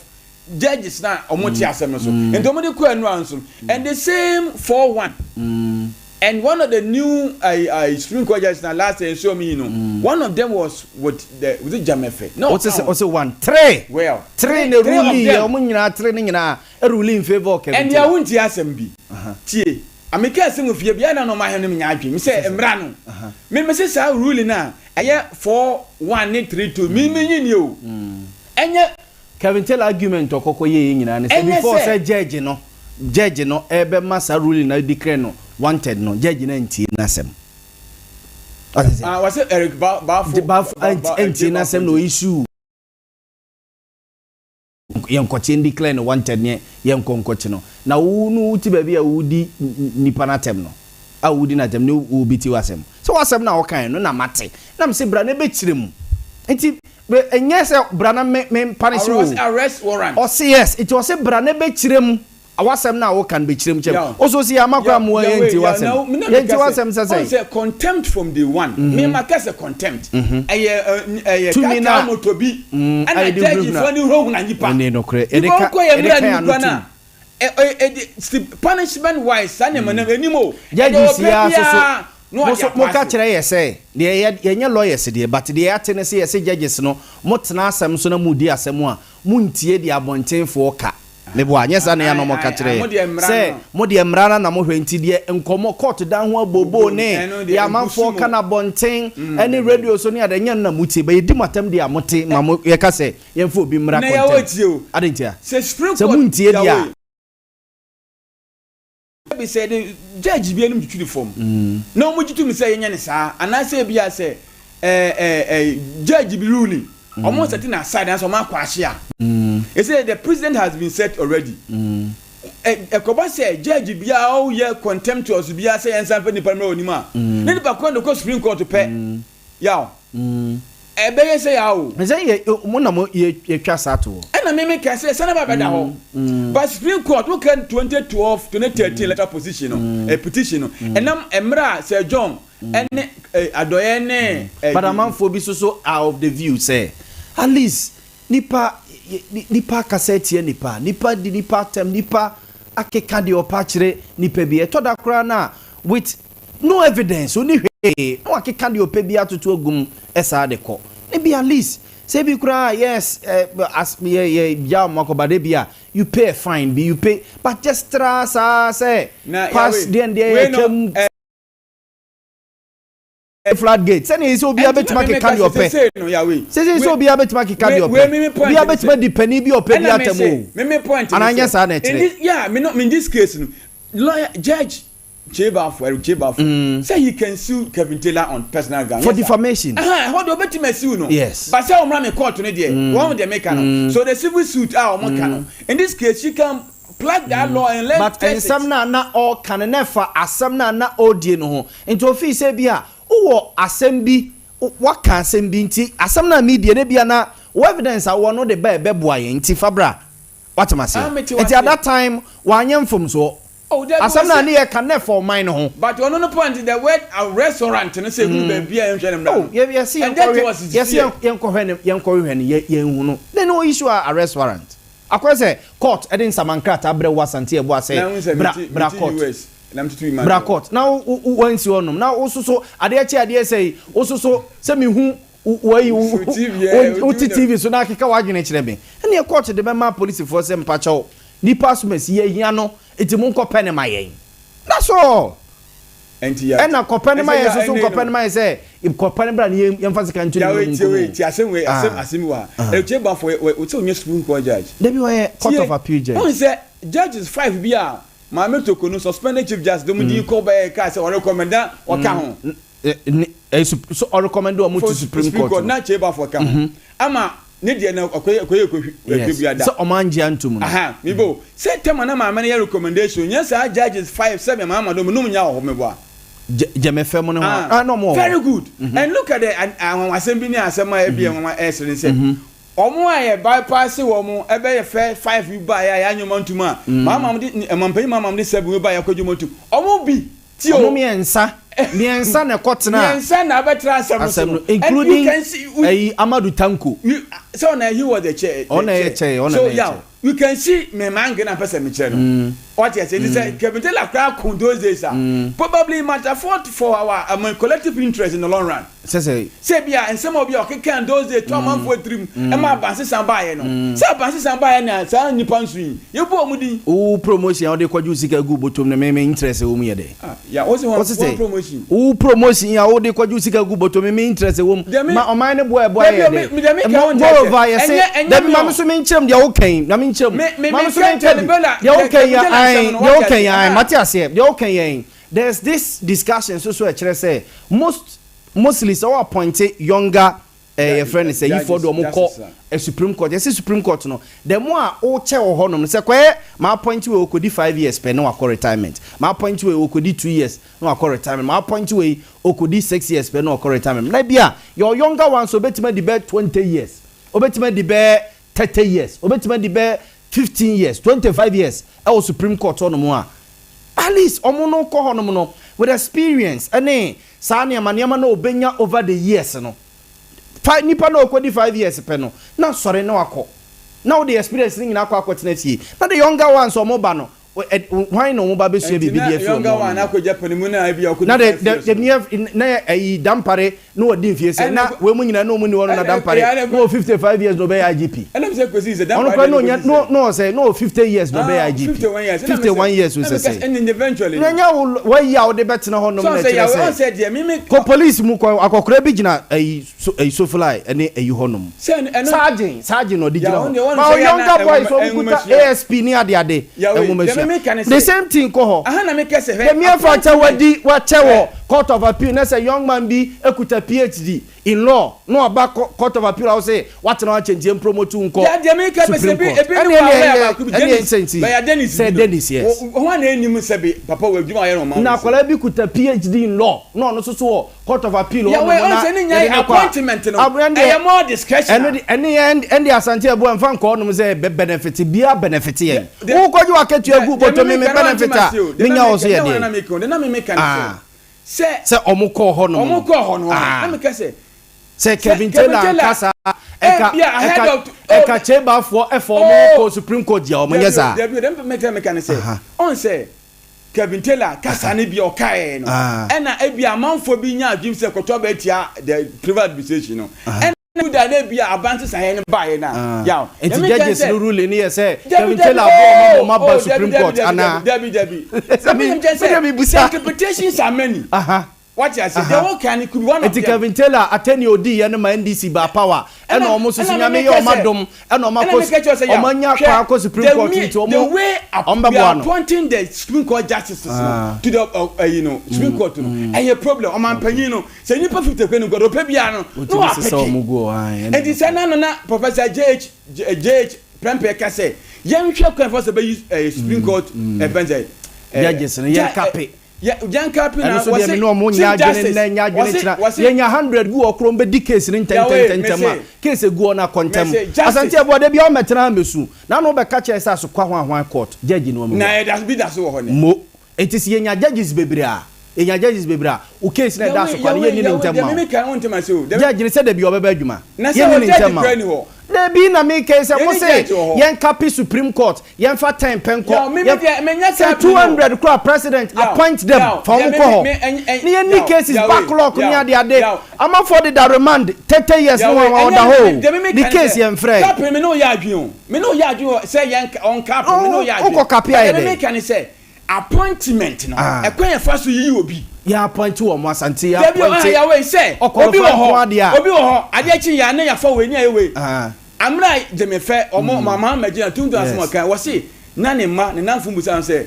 judges now omoti asem so and domodi ko anu anso and the same 4-1 and one of the new Supreme Court judges now last year show me one of them was with it Jamefe no also 1 3 well 3 the ruling omunyina 3 nyina a ruling in favor of Kevin and ya wunti asem bi tie ameka asem ofie bia na no ma hene nya adwe me say emra no me say say ruling na eye 4-1-3-2 me yin o enye Kevin tell argument okoko ye nyina ne say before say judge no ebe masa ruling na declare no wanted no judge na ntie na sem was it Eric Bafo ntie na sem no issue yenkoche declare no wanted ne yenkonkoche no na wo no uti ba bia wudi nipa na tem no a wudi na tem no wo biti wasem so wasem na wo kan no na mate na me say bra na be kirem enti enye say bra na me punish wo arrest warrant o say yes it was say bra na be kirem awasem na wo kan be kirem chem also see amakwa mu enti wasem say contempt from the one me makase contempt eye kaka motobi ana judge for ni rohu na nyipa ne no kre edeka punishment wise ane manam enimo judge sia so mo ka kire yese de yenye lawyers de but de atene se yese judges no mo tena asem so na mudi asem a muntie de abontenfo ka lebo anyesa na ya no mo ka kire se mo de mrana na mo hwenti de enkomo court dan ho abobo ne ya manfo ka na bonten any radio so ne ada nya na mutie ba yedi matam de amote mamo ye ka se yemfo obi mra content adentia se spring se muntie dia be said judge bi enum twiri form no mo jitu mi say yenya ne saa ana say bia say judge bi ruling almost setting aside and so ma kwahye a he said the president has been set already ekoba say judge bia o ye contemptuous bia say ensan fe ni parliament onima ne ba ko no Supreme Court pe yaw ebe ye say yaw me say mo na mo ye twa sato na me can say sana ba beda ho but Supreme Court who can 2012-2013 letter position a petition enam emra Sir John ene adoye ne but amanfo bi so out of the view say at least nipa cassette nipa di nipa tem nipa akeka de opachire nipa bi etoda kra na with no evidence oni hwe no akeka de opa bi atoto ogum esa de ko e be at least say bi kra yes as me Yaw Boamah bia you pay a fine be you pay but just say pass the end there floodgate say so be able to make can your pay say so be able to make can your pay be able to the penny be your pay bi atemo me point and anya sa na tire yeah me not in this case lawyer judge Chebafo say he can sue Kevin Taylor on personal grounds for defamation. How do you bet sue no? Yes. But say omra me court no there. One they make no. So the civil suit in this case she can plug that law and let but in some na all can never asem na odie no ho. Into office say bia wo asem bi what can asem bi nti asem na media ne bia na evidence a wo no de ba boa yen nti fabra. What am I saying? At that time wanyam from so asamna ne can never mine ho but one no point the word a restaurant no say who be bia enhwe dem yes yenko yen no then no issue a restaurant akwese court edin samankrata abre wasante e bo ase bra court bra court now once you onum now osuso ade akye say osuso se me hu TV so na keka wadwene kire be ene e court de be ma police for say mpacho nipa sumes ye hia no etimu nkopene mayen that's all ena kopene mayen so nkopene mayen say nkopene bra ne yemfase kan tuni ti asem wa Chebafo we tell me Supreme Court judge debi we court of appeal judge who say judges 5 bia ma metoko no suspended chief justice dem di ko ba ka say or recommend o ka ho so or recommend o to Supreme Court na Chebafo ka ho ama ne die na akoye biada so omanji antum aha mibo say tema na ma ya recommendation yes our judges 5-7 ma do no nya ho mebo jemefe mo no no more very good and look at the asem bi ni asem a bia nwa esere say omo aye bypass wo mo ebe ye 5 bi ba ya nyoma ntuma mama di mampan mama di 7 ba ya kwadwo motu omo bi ti o miensa na kotena miensa na betra asem including Amadu Tanko so na he was the chair so yeah you can see me mangi na person me chair no what you say this Kevin Taylor crowd those days probably matter for our collective interest in the long run say bia and some of you can those day 2 months for dream e ma banse san bae no say banse san bae na sa nipa nsu ye bo omudi o promotion o de kwaju sika gu botom na me interest wo mu ye de ya o say promotion o promotion ya o de kwaju sika gu botom me interest wo mu ma o man ne boy ye de moreover ye say that ma so me ncham de o kan na me ncham ma so me ncham de o kan ya Matthias de o kan ya there's this discussion so a chere say mostly so appointed younger your friend say you for do mo call a Supreme Court. Yes, Supreme Court no. The more o che wo ho no say kwa ma appoint we okodi 5 years pe no akọ retirement. Ma appoint we okodi 2 years no akọ retirement. Ma appoint we okodi 6 years pe no akọ retirement. Na bia your younger ones so betima di be 20 years. Obetima di be 30 years. Obetima di be 15 years, 25 years. E Supreme Court no mo a. At least omo no ko ho no no with experience ane sa na maniama na obenya over the years no nipa na okodi 5 years pe no na sore na wako na the experience ni na akwa akotenati na the younger ones omo ba no why no mo ba besu be bia fi younger one akwa panimu na bia okodi na the near na dampare no odi fie se na we mu nyina no mu ni wono na dampare no 55 years no be IGP and say kwesi is dampare no say no 50 years no be IGP 51 years we say and eventually na nya why ya o de betena ho no na say say dia me ko police mu ko akokora bi gina so fly ene ho no sergeant no di gina ma younger boys so kuta ASP ni ade the same thing ko ho aha na me kese the mere fact wa chewo court of appeal na say young man bi ekuta PhD in law no aba court of appeal say what na change promote nko ya de me ka be se bi ebi wa ku Dennis ba ya Dennis say Dennis yes ho na enim se bi papa wa adwuma ye no ma na kwala bi kuta PhD in law no so court of appeal ya we on say ni nya appointment no e more discretion and the asante abu amfa nko no say benefit bia benefit ye wo koju aketu agu boto me benefit me nya wo so ye de na me kan se omukọ ho no na me kase se Kevin Taylor kasa eka cheba for ko Supreme Court ya omanyeza dem me kan say on say Kevin Taylor kasa ne bi okae no na ebia manfo bi nya adwim se koto ba tia the private administration no and that they be abanti sahen buy na yaw and the judges no rule ni say Kevin Taylor bo ma Supreme Court ana debi interpretations are many what you say they all can could one of Kevin Taylor attend odi and ma NDC ba power and almost so nyame ye omadom and omanya kwa Supreme Court into the way appointing the Supreme Court justices to the Supreme Court no a problem omampanyin no say nipa 50 kwenu go pe bia no no apeke and this na Professor JH Prempe ka say yen hwe kwan for say be Supreme Court benze judges no yen cape Jan Capina was saying no more nya 100 gu okro mbe case ni ntentententema case gu na contem asante abo de bia o metena mesu na no be ka che say so kwa hwan court judge no mo na that be that so ho ne mo etis yenya judges bebrea enya judges bebrea o case na da so kwa ye ni ntema me kan ntema so judge ni say de bia obeba adwuma ye ni ntema de bi na me case mo say yen capi Supreme Court yen fa 10 penko yen 200 crore president appoint them from ko ni any cases backlog ni ade ama for the remand 30 years no one the whole the case yen free cap me no ya adwun say yen on cap me no ya adwun ko capi ya de me can say appointment no e kwen fa so yi obi ya appoint wo mo asante ya appoint ya we say obi wo ho ade chi ya na ya fa we ni ayewe amra jemefe omo mama magina tundu asmo kan wo say na ne ma ne nanfu musa say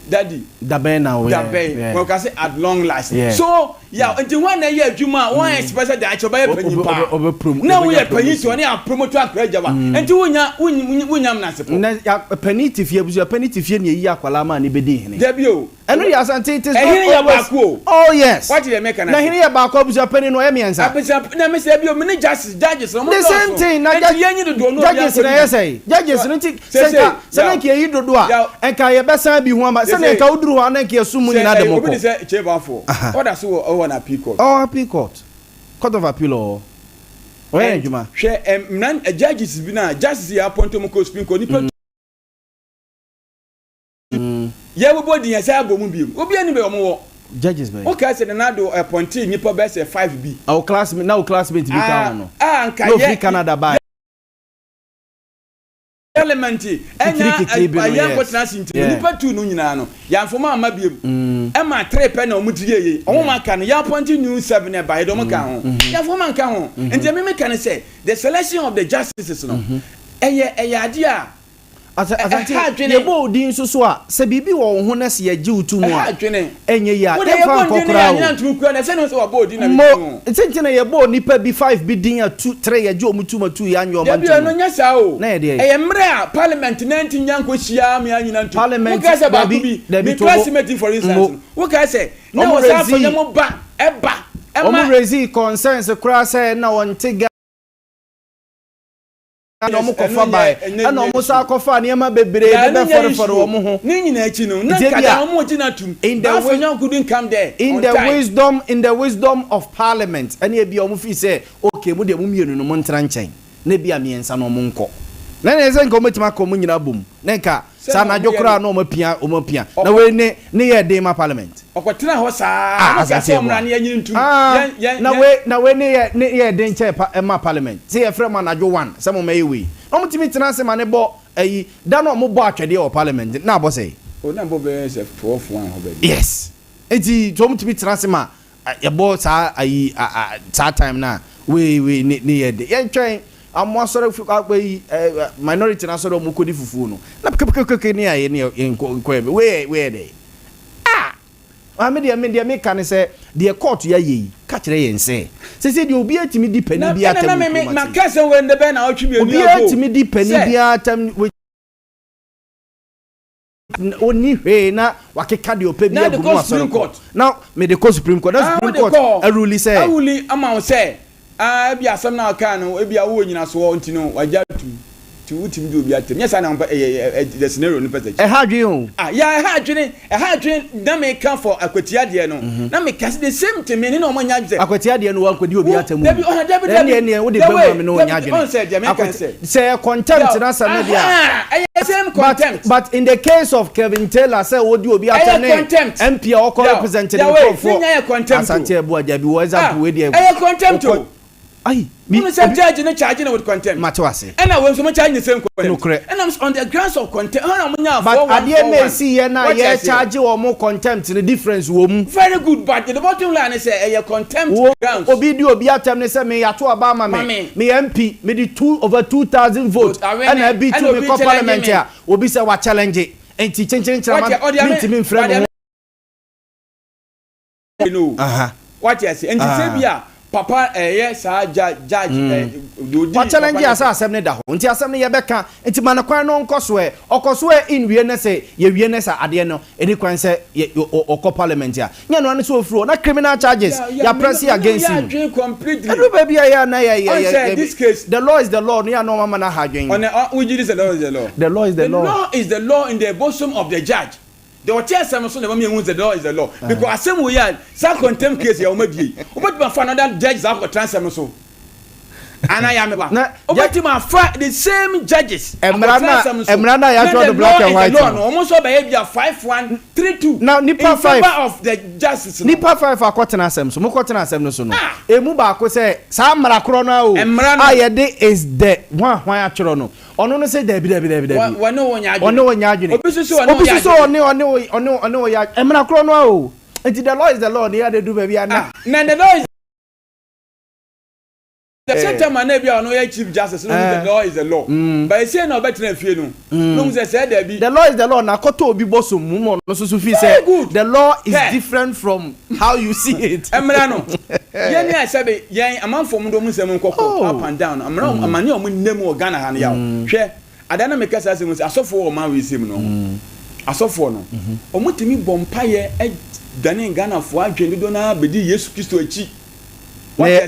daddy dabe na we dabe we can say at long last so yeah until one na year adwuma one express that achoba ye panyipa na we panyi to na promote akrajawa until wunya na sepo na paniti fie buzu paniti fie ne yi akwala ma ne bedi hene dabi o eno ya asante it is oh yes what did make na hene ya ba ko buzu pani no emiensa na me say bi o me judges no the same thing na judges na yesai judges no ti senka ki yi dodo a enka ye besan bi hu ama senka uduru ho na ki asumu ni na de moko obi say chebafo order so on appeal court appeal court of appeal o oye juma hwe judges bi na justice ya appoint mo ko Supreme Court ni ye bo bodi yan say abomu bi obi ani be omo wo judges be okay say na do appointee nipa be say 5B our classmate now classmate be can no nka no free Canada buy element enya kwotena sinti nipa tu no nyina no ya mfoma ama biem e ma 3 pe na omudie omo maka no ya appointee new 7 e buy do mo ka ho ya mfoma nka ho enti me can say the selection of the justices no eye ade a Azanti ye bo din so a se bibi wo ho na se ye gi utu mu a enye ya e fa kokora o ntu ku na se no se wo bo din na bi nti na ye bo nipa bi 5 bi din a 2 3 ye gi omutu ma 2 ya nyo ma 2 ya bi no nya sa o na ye de e mre a parliament na nti nya nko hia me anyina ntu parliament wo ka se ba bi me classmate for instance wo ka se na wo sa fa nyamo ba e ba o mo raise concerns kura se na won tiga no mo kofa bai na mo sa kofa ne ma bebre de be for wo mo ho ni nyina achi no na kada mo gina tum afanya couldn't come there in the wisdom of parliament and e bia o mo fi say okay mo de mo mienu no mo ntra nchen na bia miensa no mo nko na na ese nko metima ko mo nyina bom na nka sa na jokura no mo pia na we ne ye de ma parliament okotena ho saa na so mra ne yanyi ntum na we ne ye de nche ma parliament say e frema na jo 1 se mo may we no mutimi tena se ma ne bo ayi da no mo bo atwede o parliament na bo say o na bo be se 12 1 ho be yes enti to mutimi tena se ma ye bo sa ayi sa time na we ne ye de ye twen amwa soro akwe minority na soro mu kodi fufu no na kekekeke ne aye ne enko we dey media me kan say the court ya yi ka kire yen say de obi atimi di pani bi atam na me ka say we ndebe na otwi bi obi atimi di pani bi atam oni hwe na wakeka de opa bi agu mu asoro now me the Supreme Court that Supreme Court a rule say amount say bi asem na aka no bi awo nyina so nti no wagya tu utim do bi atem yes na the scenario no pese ha dwen o ya ha dwen na me kan for akwatia de no na me kasi the same thing me no manya dze akwatia de no wan kwadi obi atem David ne wo de bema me no nya dwen say contempt na sa media same contempt but in the case of Kevin Taylor say wo di obi atem MP o ko representative for Asante Abuaja bi was up we dey contempt ai me say judge no charge with contempt matwase and I want to charge the same contempt and I'm on the grounds of contempt but ade na see here na ye charge wo mo contempt the difference wo mu very good but the bottom line is say a contempt grounds obi di obi atem ne say me yato abama me MP me di 2/2000 vote and I be to me parliament here obi say wa challenge enti chenchen me timi mfrem no what you say enti say bia papa yes judge what challenge asa assembly da ho nti assembly ye beka nti manakwan no nkoso in wie ne say ye wie ne sa ade no edi kwan say okọ parliament ya nya no so ofuro na criminal charges ya press against him completely everybody ya na ya this case the law is the law no ya no mama na hadwen we this the law is the law the law is the law law is the law in the bosom of the judge. The hotel so never mean the law is the law because same we are some contempt case ya omadi obati for another judge that for transfer so and I am about obati ma fa the same judges emrana ya draw the black and white no almost so by 5132 now nipa 5 of the justice nipa 5 akotena asem so mokotena asem no so no emu ba ko say sa mara kro no o ayede is the hwan atwero no ono no say dabi wano wonya adwene obi so ono ya emra kro no o enti the law is the law near they do baby na the law is the same man na bia no ya chief justice no the law is the law but say no better na fie no no say dabi the law is the law na koto obi bosom mu no so fi say the law is different from how you see it emra no yen ya sabe yen amanfo do mu sem nkoko up and down amra amane o mu nnem o Ghana ha no ya hwe adana meka say sem asofo o ma we sem no asofo no o mutimi bompaye dane Ghana fo adwene do na bedi Yesu Kristo achi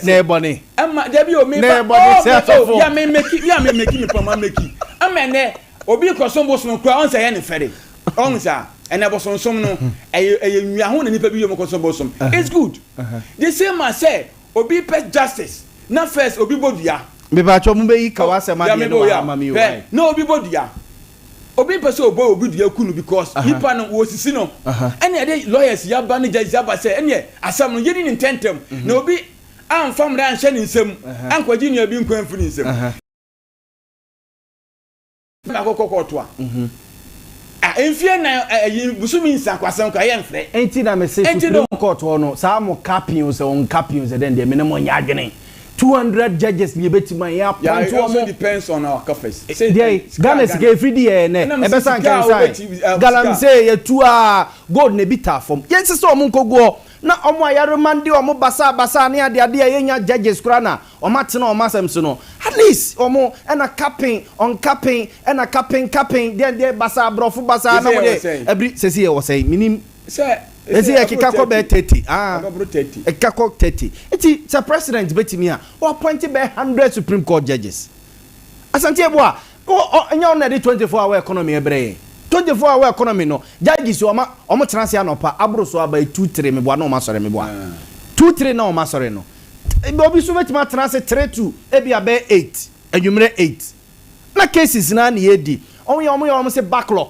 ne boni amma debi o me ya me make me pama make amene obi kosom bosom kura on say ne fere on sa ene bosom som no eye nwia ho na nipa bi yo kosom bosom it's good the same as say obi pet justice na first obi bodua me ba cho mu be yi kawase ma de no ama mi o no obi bodua obi person obo obi do yakunu because nipa no wo sisi no ene dey lawyers ya ba ne judge ya ba say ene asam no yedi ni tentem na obi amfam da anhye ni nsem ankwaji nua bi nkwan firi nsem akokoko enfie na busumi nsan kwasam kwa ye mfre enti na me say Supreme Court no sa mo captain so on captain so then dey me mo nya adwene 200 judges ni betima ya point one more depends on our coffers say Ghana is get free dey na ebesan kan sai galam say ye tu a gold na bita form yen se so mo nkogo na omo ayare mande omo basa ne ade ye nya judges kura na omo tena omo asem so no at least omo na capping on capping na capping then basa brofu basa na mo dey every say say was say minim say esi ekikako be 30 ekikako 30 eti the president betimi a o appoint be 100 Supreme Court judges asante ebo a nya on na 24-hour economy ebre 24-hour economy no judges omo transi anopa abroso aba 2-3 mebo na o masore mebo 2-3 na o masore no be obi so betima transi 3-2 ebi abe 8 adwumre 8 na cases na na yedi omo say backlog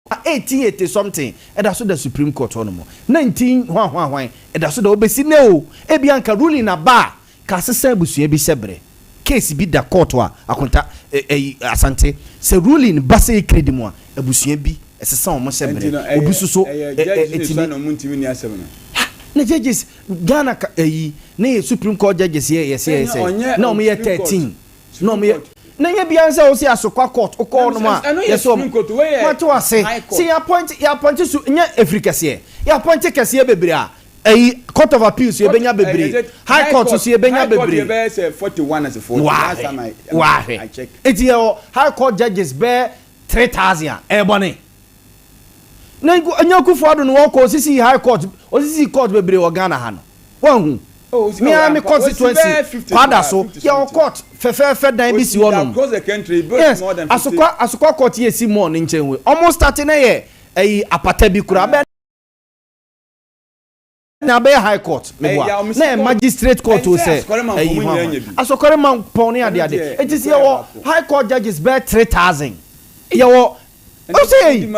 1880 something that's the Supreme Court on mo 19 hwan that's the obesi ne o e bi anka ruling na ba ka sesa busu e bi sebre case bi da court wa akonta asante se ruling ba se credit mo abusu bi esesa o mo sebre obi so etimi no muntimi ni asem no na judges Ghana na Supreme Court judges yes na o mo 13 no mo na ye bianse o si asokwa court o call no ma yeso what to say see your point su nya Africa se your point kese bebre a court of appeals ye benya bebre high court so ye benya bebre be say 41 as 40 last time I check it your high court judges be 3000 e bone na nya kufu ado no wo ko sisi high court o sisi court bebre o Ghana ha no wan Miami constituency father so your court fe dan bi si wono across the country but more than 50 asukwa court ye si more ni nchen we almost start na ye apata bi kura be na be high court me wa na magistrate court o say asukwa man pon ni ade it is your high court judges be 3000 your o say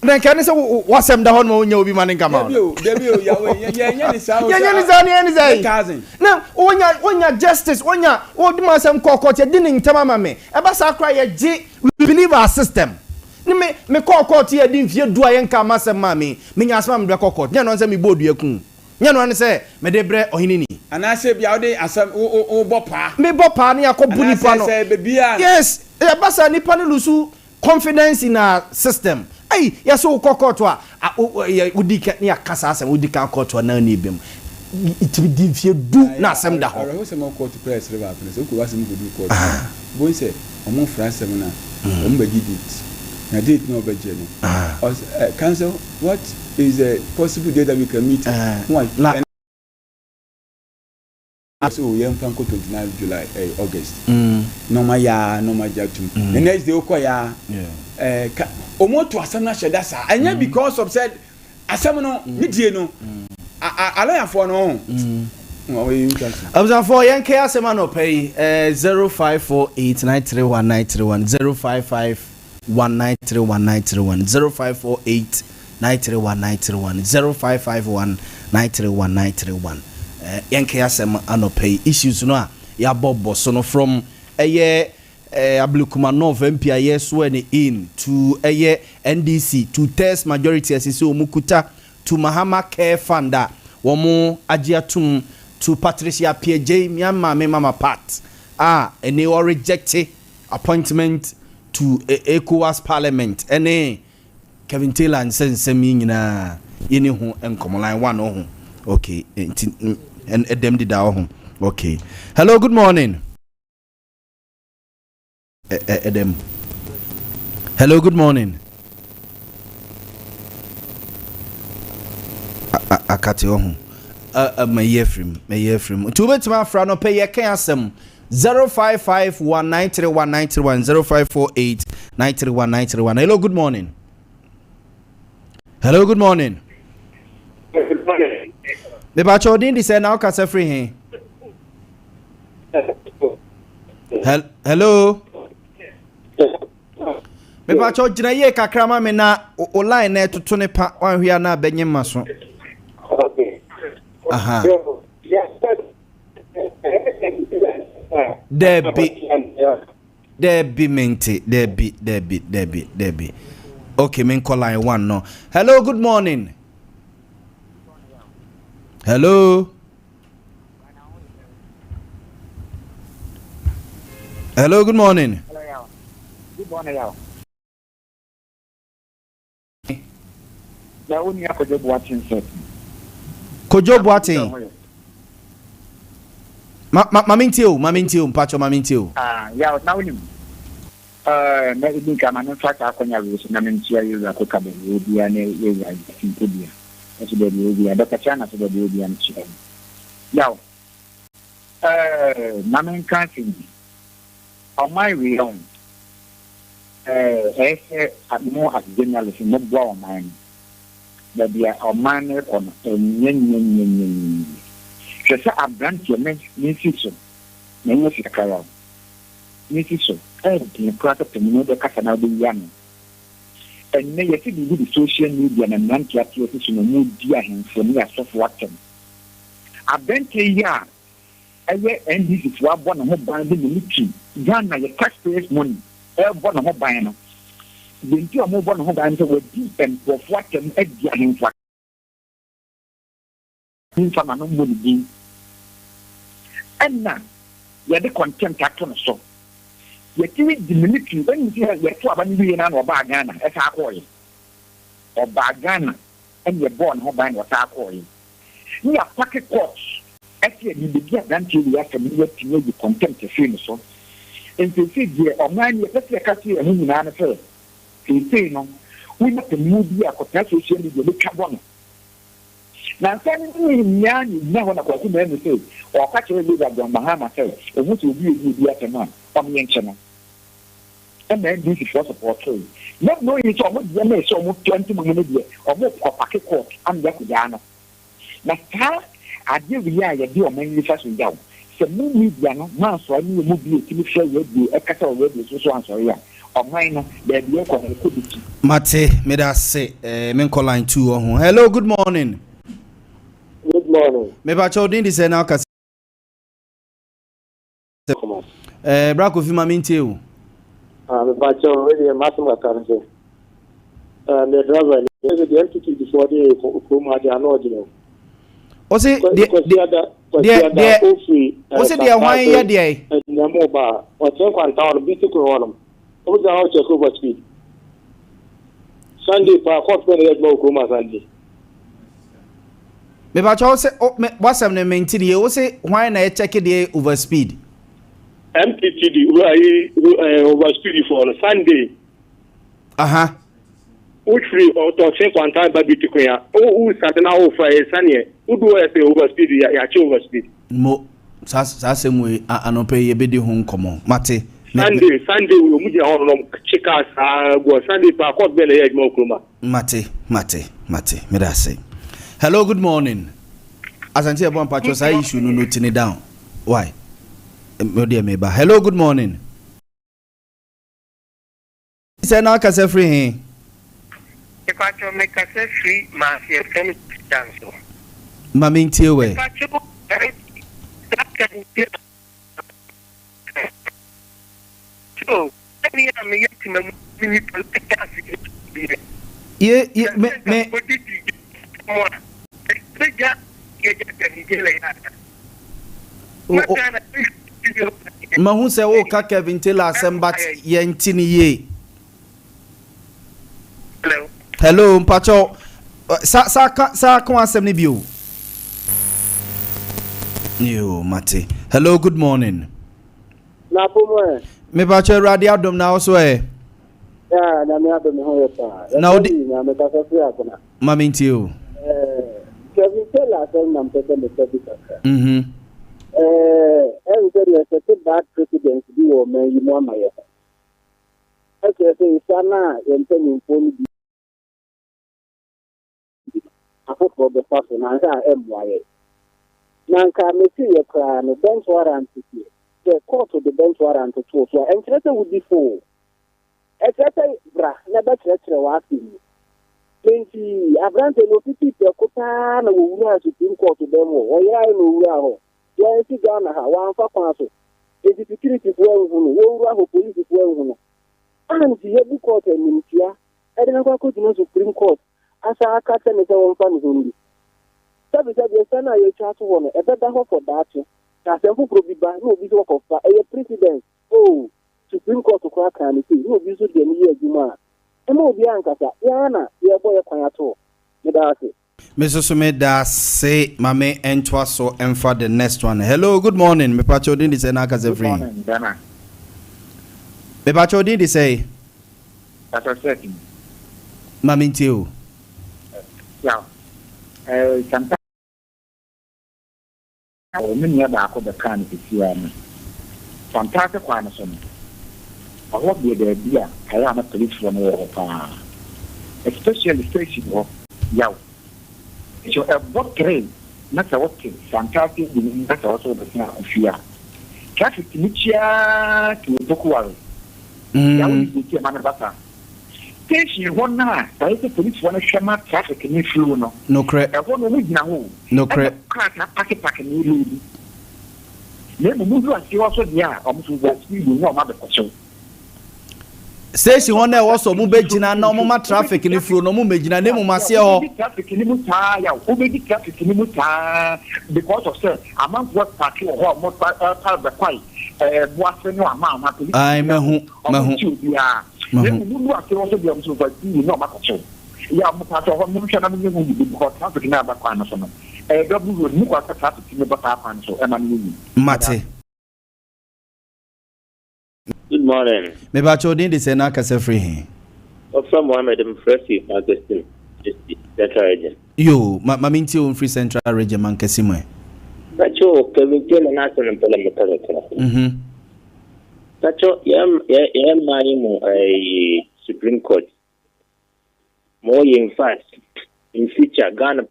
na kan say wasem da hon ma onya obi man nka ma debio yawe yenya ni sa ni say na onya justice onya odi ma sem court ye di ni ntama ma me e ba sa kra ye gi we believe our system ni me court ye di mfie du aye nka ma sem ma me nya asma me court nya no say me bodu ekun nya no say me de bre ohini ni ana say bia odi asam o bopa me bopa na yakobu nipa no yes e ba sa nipa no lusu confidence in our system ay yaso kokoto a udika ni akasa asem udika kokoto na ni bem itibi di fie du na asem da ho ho se mo court press river happen so ko wasem go du court boy say omo france sem na omo be date na date no be je no council what is a possible date that we can meet one so we am fan ko 29 July August no ma jatum the next day okoya omo to asem na sheda sa anya because of said asem no ni die no alaya for no for yanke asem no pay 0548931931 0558931931 0551931931 0551931931 yanke asem anopay issues no a ya bobo so no from Ablukuma North MP swearing in to NDC to test majority as is Mukuta to Mahama Care Funda womo ajiatum to Patricia PJ Myanmar Mama Pat and they were rejected appointment to ECOWAS Parliament and Kevin Taylor and Sensemi na yini ho enkomo line one ho okay and them did that okay. Hello, good morning. Edem. Hello, good morning. Akati ohun. My year frame. To bet my friend no pay ye can asem 0551931931 0548931931. Hello, good morning. Hello, good morning. Good morning. The batch odin di say now ka free hin. Hello. Me pa cho jina ye kakra ma me na o line na tutu ne pa wan hwia na benye maso. Okay. Aha. So, yes. Debbie menti. Debbie. Okay, men call line 1 no. Hello, good morning. Hello. Hello, good morning. Hello, good morning, Yaw. Now, when you have to watching set. Kojo Boating. Mamintio, Pacho Mamintio. Yaw, now him. Maybe come and track our conyavis, Namintia, you are cooking, you be an India. As the Libya, Dr. China to the Libyan chain. Yaw. Namin Country. On my way on, more as journalism, no brown man. That they are a manner on a yen. Just a branch of Mrs. Many of the color. Mrs. Everything product to know the Casana be young. And may you see the social media and non classification of new dear him for me as of watching. A bench ya. And this is what one of buying the military. Ghana, your taxpayers' money. One of buying. The entire mobile home buying were deep and for what can egg him for. From an money. And now, you are the contempt action so. You the military when you see your 12 million or Bagana, as I call it. Or Bagana, and you're born home buying what I call it. You are pocket courts. Actually, you begin until you have to know the contempt of film so. And to see the or man, you let the castle and in an affair. You say, no, we not the movie a conversation with the carbon. Now, suddenly, you never want to go to say, or catch a little bit of Bahama says, and what will be at a man, on the channel. And then this is what support you. Not knowing it's almost so much 20 minutes or more of packet court and Yakuyana. Now, I give you a deal mainly fast with you. So, media, no, so I knew movie to share with you a cattle with social answer. Or mine, there be a could Mate, may I say, men call line 2 on. Hello, good morning. Good morning. Maybe I told you this now. Braco Fimamintio. But already a massive currency. The driver, the entity before the Kuma, they are not, you know. Was it the one year? And the mobile, or 10,000 beautiful on them. Who's the house of over speed? Sunday, for a quarter more Kuma Sunday. Maybe I told you, what's the name? You will say, why not check it over speed? MPTD, over speed for Sunday. Which free or to check one time by Bitcoin. Who is at an hour for a Sunday? Who do I say over speed? Over speed. Mo, Sassam way, I don't pay a bit home come Mate. Sunday, we will move on checkers. Go Sunday, for a quarter more Kuma. Mate, may I say. Hello, good morning. As I say, one patch I issue no noting it down. Why? Hello, good morning. Say now, Casa free. If I can make us free, my friend dance. Mammy Tiowe. So, Mahu se o ka Kevin Taylor sembat yentini ye. Hello, mpacho. Sa kwa asem ni biu. Yo, Mate. Hello, good morning. Na pomo. Me bacho radio adom na so e. Ya, na me adom ho yo pa. Na odi na me ka so ya kuna. Mami ntio. Kevin Taylor sem na mpeke me ka. Everybody expected that president to be your man, you know, my okay, so Sana and Penny Pony. I hope for the person, and I am why. Nanka, me see your crown, bench warrant to see. the court of the bench warrant to so and threat would be full. A threat bra never threat walking. 20 Abrante no people Kota no Ura Supreme Court to them or ya no Ura. Why is Ghana one for council? The security well who police well. And the every court and Minister, I don't know what the Supreme Court as a cat and his own family only. So the son of your child one, a better hope for that. That's a who could be by no visual of a president. Oh, Supreme Court to crack and see no visual the year Juma. And more Bianca, Yana, your boy a quiet. Mr. Sumeda say Mame Entwa so and for the next one. Hello, good morning. Me pacho din di say na ka free. Good morning, Ghana. Me pacho din di say. That's a second. Mame Ntio. Yeah. Sometimes I will never back of the can if you are fantastic one. I hope the idea I am a police from especially station of Yaw. So a boat train, not a walking, fantastic, that's also the thing of fear. Traffic to Michia to Bokual. Yaw is the Manabata. Station one night, I the police want to shama traffic in Fluno. No crap. I want to read now. No crap. Pack and you. Then the movie was also there, almost with that speed, no matter for station one there also mu begina na mo traffic ni flow no mu begina ne mu mase ho traffic ni mu ta ya o be traffic ni mu ta because of say amount what park ho mo part of the quite boase no amount police ai mehu ya ne mu lu ase also be so but no ma ko ya mo part of mo twa na me mu because traffic na ba kwa no so no double road mu kwa traffic ni ba ta pan so e ma ni mate. Good morning. Me ba chodin di say na ka free. From Mohammed Mfresi, Augustine, Central Region. Yo, Mame Ntio free Central Region man kesimo. Bacho, Kevin Taylor National Parliament. Bacho, mo a Supreme Court. More in fact, in future, Ghana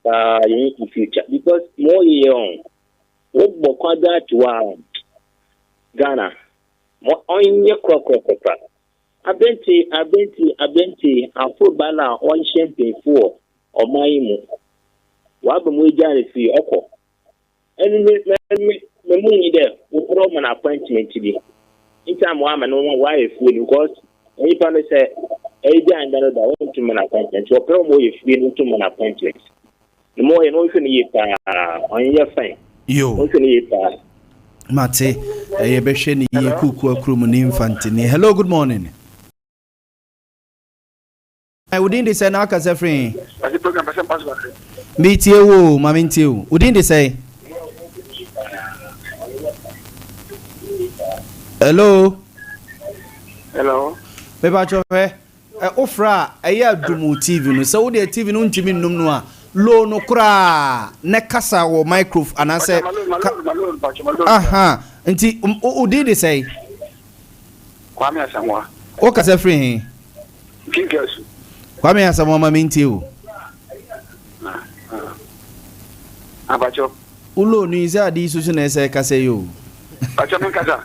in future, because more young. What Bokwada to Ghana. Onye kwakwa abenti afobala on champagne for o maimu wa ba mo jare fi oko eni me muni de wo program appointment di inta mo ama no wa e fu because any pan say e di andaro da won to man appointment wo program e fu ni to man appointment no mo e no fi ni pa onye fine yo no fi ni pa Mate, Yebesheni Kuku Akrum Infantini. Hello, good morning. I wouldn't say now, Casafree. Meet you, Mame Ntio. Wouldn't say? Hello. Hello. Pepacho, Ofra, a year Dumu TV, so the TV no Timin Numnoa. Lo no kra ne kasa wo microphone and I say aha nti o did say Kwame Asamoah o kasa free Kinkesu Kwame Asamoah Mame Ntio abacho ulo ni za di susu na say kasa yo bacho men kasa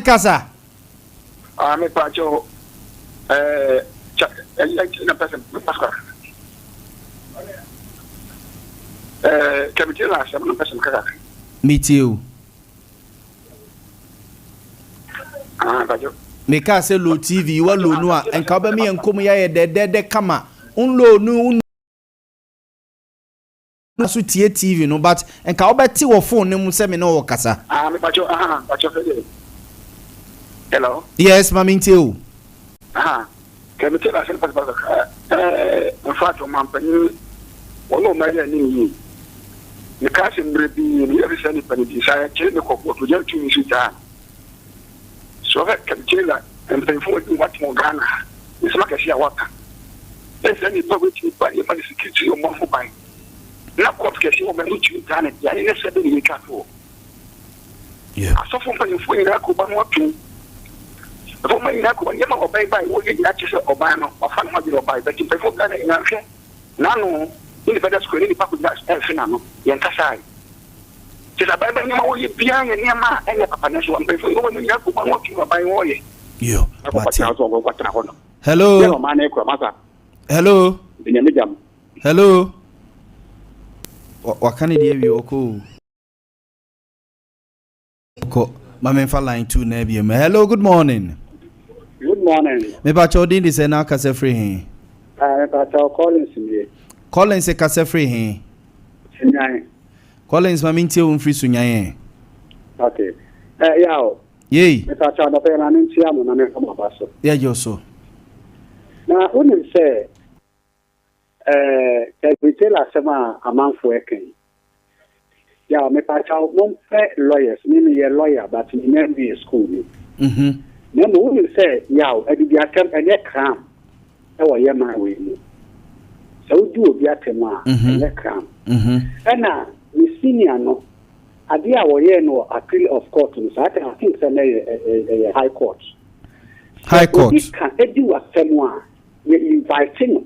kasa me bacho na person Pascal Committee last time, person Kaka. Meet you. Bajo. Me ka say low TV, wa low no and ka ba me enkom ya de kama. Un low no so tie TV no but and ka obeti wo phone nem se me no kasa. Me bajo bajo. Hello. Yes, Mame Ntio. Committee last time person. In fact, mampani wono mari ani yi. The cash in Brady, the every Sunday penny desire, change the court to jump to Misuta. So that can change that and pay for what more Ghana. It's like a share water. There's any public by the security or more for buying. Now, court cash over which you done it, I didn't say the capital. Yeah. I saw from you for Yakuban walking. For my Yakuban, you know, by what you actually or buy or find what you buy, but you pay for Ghana in Africa. Nano. In the better school, any public that's Elfinano, Yankasai. Just a baby, you piang and Yama and a papa national paper. You want to walk by way. Yo. Hello. Hello. Hello. What can you do? You okay? Mamenfa line 2 na bi. Hello, good morning. Good morning. Me ba chodin di se na kase free hin. Ba cho Collins me. Collins se kase free hin. Sunyan. Collins ma mintie un free sunyan. Okay. Yaw. Yey. Me ba cho no pe na ntia mo na me ko ba so. Yeah, yo so. Na unim se bitela sema amanfo eken. Yeah, me pa cho no lawyers, me a lawyer but me never be school. Mhm. Na mo unim se yaw edi atem ene kram. E wo ye ma we ni. So do obi atem a ene kram. Mhm. Ena me senior no ade a wo ye no appeal of court no so I think say na high court. High court. Obi kan edi wa tem a ye inviting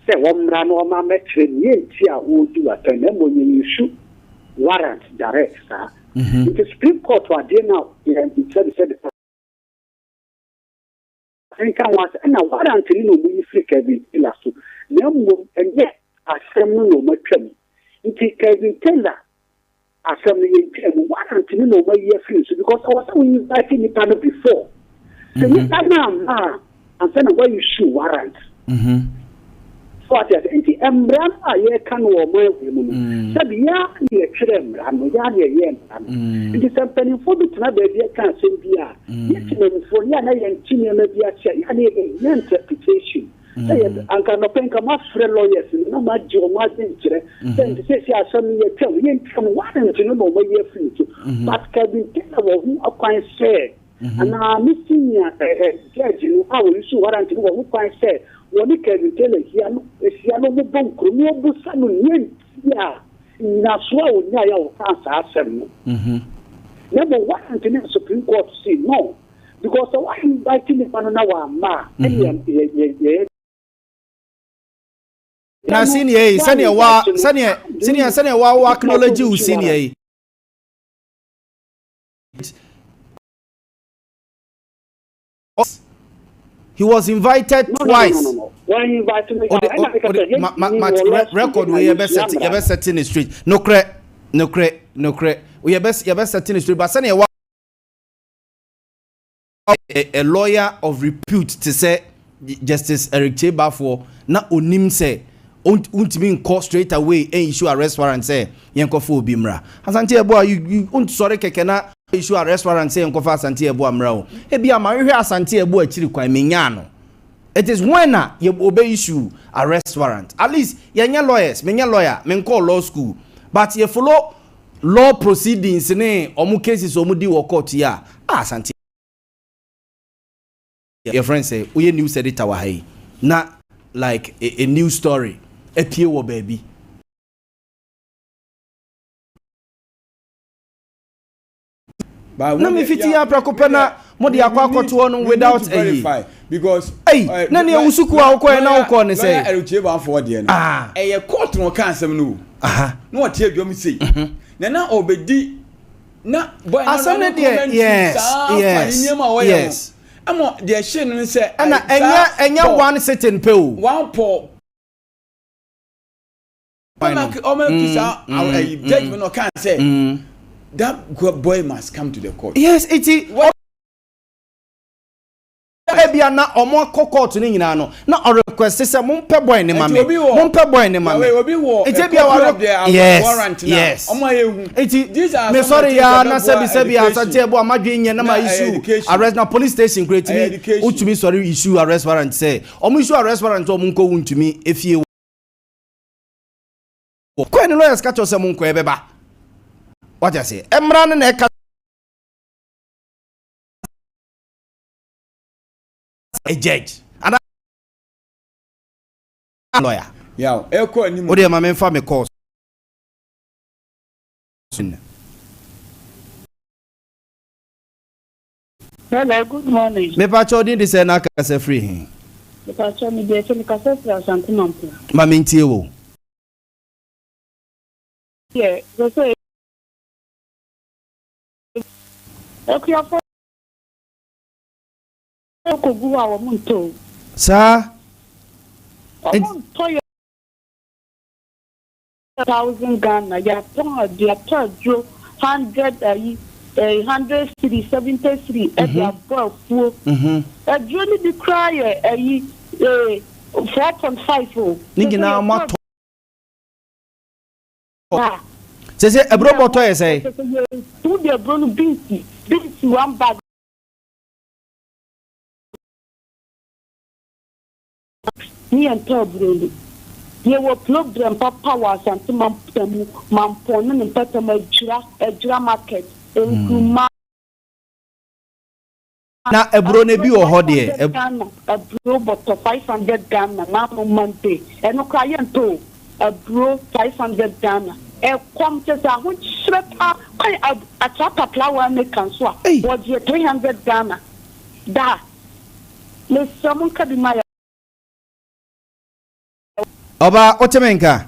say wo mra no ma metre ni enti a wo di wa tem na mo ni issue warrant direct sir. The Supreme Court was there now. It said I think I was and a warrant no we free Kevin Taylor so. No and yet asem no mo twam. Nti Kevin Taylor asem no warrant no mo ye free so because I was inviting it panel before. So you now and then why you issue warrant. So I said, "Enti embran a ye kan wo mo mu." Said ya ye kire embran, ya ye embran. Enti sampani fo bi tena ba bi kan sem bia. Ye tena fo ya na ye ntini na bia cha, ya na ye interpretation. Say anka no penka ma free lawyers no ma ji o ma din kire. Say say si asam ye twam, ye twam wa na ntini no mo ye free to. But ka bi tena wo hu akwan say. Ana missing ya judge no how you issue warrant no wo kwan say. Woni Kevin Taylor here no mo bon kromo obusa no ya na so a wonya ya wo kan sa asem no number 1 in the Supreme Court say no because the one inviting the man na wa ma ye na senior senior wa acknowledge you senior he was invited twice. No. Why invited me? Record we best set in the street. No cre. We best set in the street. But send a lawyer of repute to say Justice Eric Cheba for na onim say untimi call straight away and issue arrest warrant say yenkofo obimra. Asante ebo you sorry keke na issue arrest warrant say yenkofa asante ebo amra o. Ebi amahwe asante ebo akiri kwan menya no. It is when you obey issue arrest warrant. At least yenya lawyers, menya lawyer, men call law school. But you follow law proceedings ne omu cases omu di wo court ya. Asante. Your friend say, "Uye news editor wa hai." Na like a new story. Epie wo baby. Na me fiti ya prakopena mo de akwa akoto no without verify because na ne wusuku a ukọ na ukọ ne say eruche ba for de no eye court no kan asem no na what tie dwom sei na obedi na boy na asem de yes amo de she no say na enya one sitting pe o one po o kisa judgment no kan say that boy must come to the court. Yes, it is. Ebia na omo court ni nyina no na o request say mo mpe boy ni mame mo mpe boy ni mame eti bia warrant na omo ayehu eti me sorry ya na sebi asante ebo amadwe nye na ma issue arrest na police station create me utumi sorry issue arrest warrant say omo issue arrest warrant omo nko wuntumi efie ko ni lawyers catch us mo nko ebeba what you say emran na eka a judge and a lawyer yeah eko ani mo o de ma me fa me course hello good morning me pa chodin de say na ka say free hin me pa cho me de me ka say free asante mampo ma me ntie wo yeah so Ekuya for Kogu our Munto. Sir, Toy 1,000 Ghana, ya ton, ya tojo 100 city 73 at your birth. A journey the crier 4.5. Nigga mato. Say a bro boto say. Two the bro binti 1 bag. Me and Tobroli. You were plugged and papa was and to Mampon and Petam a dra market in Kuma. Now a bro ne bi o hodie a bro but 500 Ghana now Monday and no client to a bro 500 Ghana. A quantity of which sweater a chapter flower make cancel was your 300 Ghana. Da. Let someone can be my Oba Otemenka.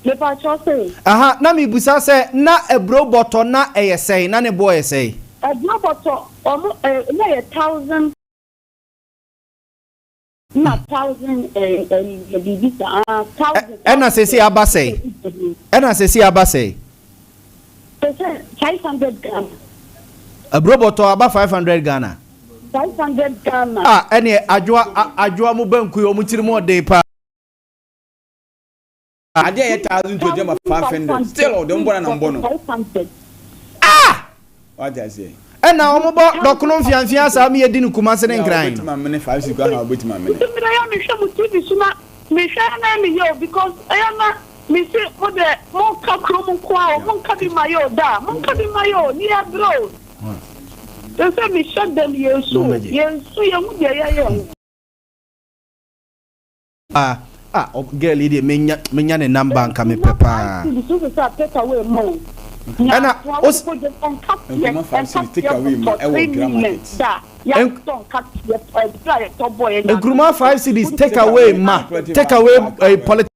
Le pa chose. Aha, na mi busa se na ebro boto na eyesey na ne boy say. Ebro boto omo na 1,000 na 1,000 bibisa 1,000. Ena sesi abasey. Ena sesi abasey. 500 Ghana. Ebro boto aba 500 Ghana. 500 Ghana. Ah, ene adwoa mu banku yo mu tiri mo de pa. Ade 1,000 to them 500. Still or don't born and bono. 500. Ah! What I say? And now mo bo dokuno fianfia sa me yedi nkuma se ne nkran. My money 5 6 go how bit my money. Me show mu TV suma me share na me yo because I am me say for the mo ka kromo kwa mo ka bi mayo da mo ka bi mayo ni abro. They say me shut them yesu ye mu de ya. Ah, girl, it menya ne number nka me pepa. Take away more. And take away my Gruma 5 cities take away ma. Take away a politics.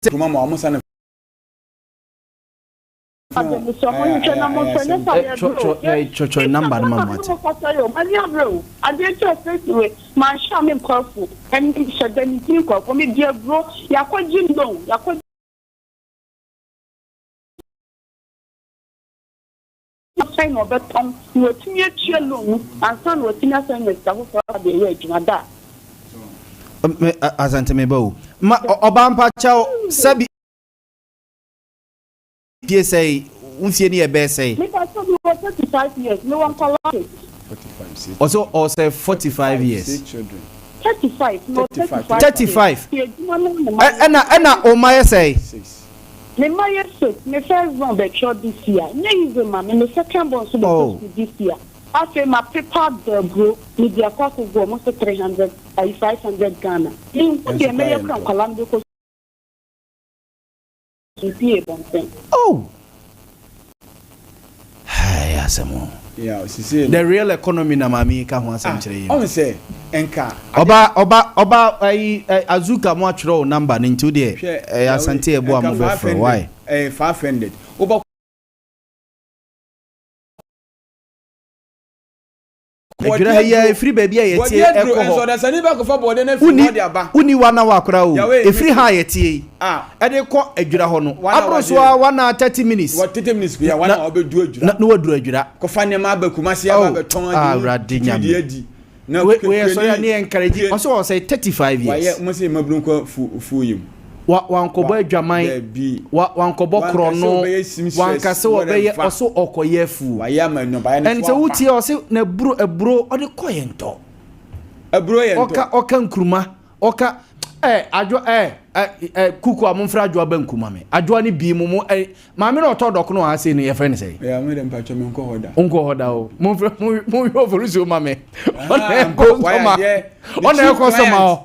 Cho number mama. Sign of a tongue, you were too much alone, and son was in a sense of the age, Mada. As Antemebo, Obampa Chow Sabi. PSA, Unfiani a best say. 35 years, no one called it. Also, say 45 years. 35, no 35. Anna, oh, my say. Me my first, me first one be short this year. Ne use ma me second one so be this year. After my prepared the bro, me dia kwa ko go almost 300 500 Ghana. In the me from Colombia ko oh. Hey, asemo. Yeah, the real economy na mami ka ho asem kire yi. On say enka. Oba azuka mo atwero number ni ntu de asante ebo am be for why? 500. Oba Ejura ya free baby ya tie ekoho. So da sani ba ko fa bode na free body aba. Uni wana wa kora o. E free ha ya tie. E de ko ejura ho no. Abro so wana 30 minutes. What 30 minutes ya wana obedu ejura. Na wadu ejura. Ko fa ne ma ba kuma se ya ba beton adi. Na we so ya ne encourage. Also say 35 years. Why mo say mabru ko fu yim. Wankobo adwaman wankobo krono wankase obeye oso okoyefu ente wuti o se na ebro o de koyento oka nkruma oka adwo kuku amfra adwo ba nkuma me adwo ne bi mu ma me no todok no ha se ne ye friend say ya me dem pacho me nko hoda o mo yo foruso ma me ona ko soma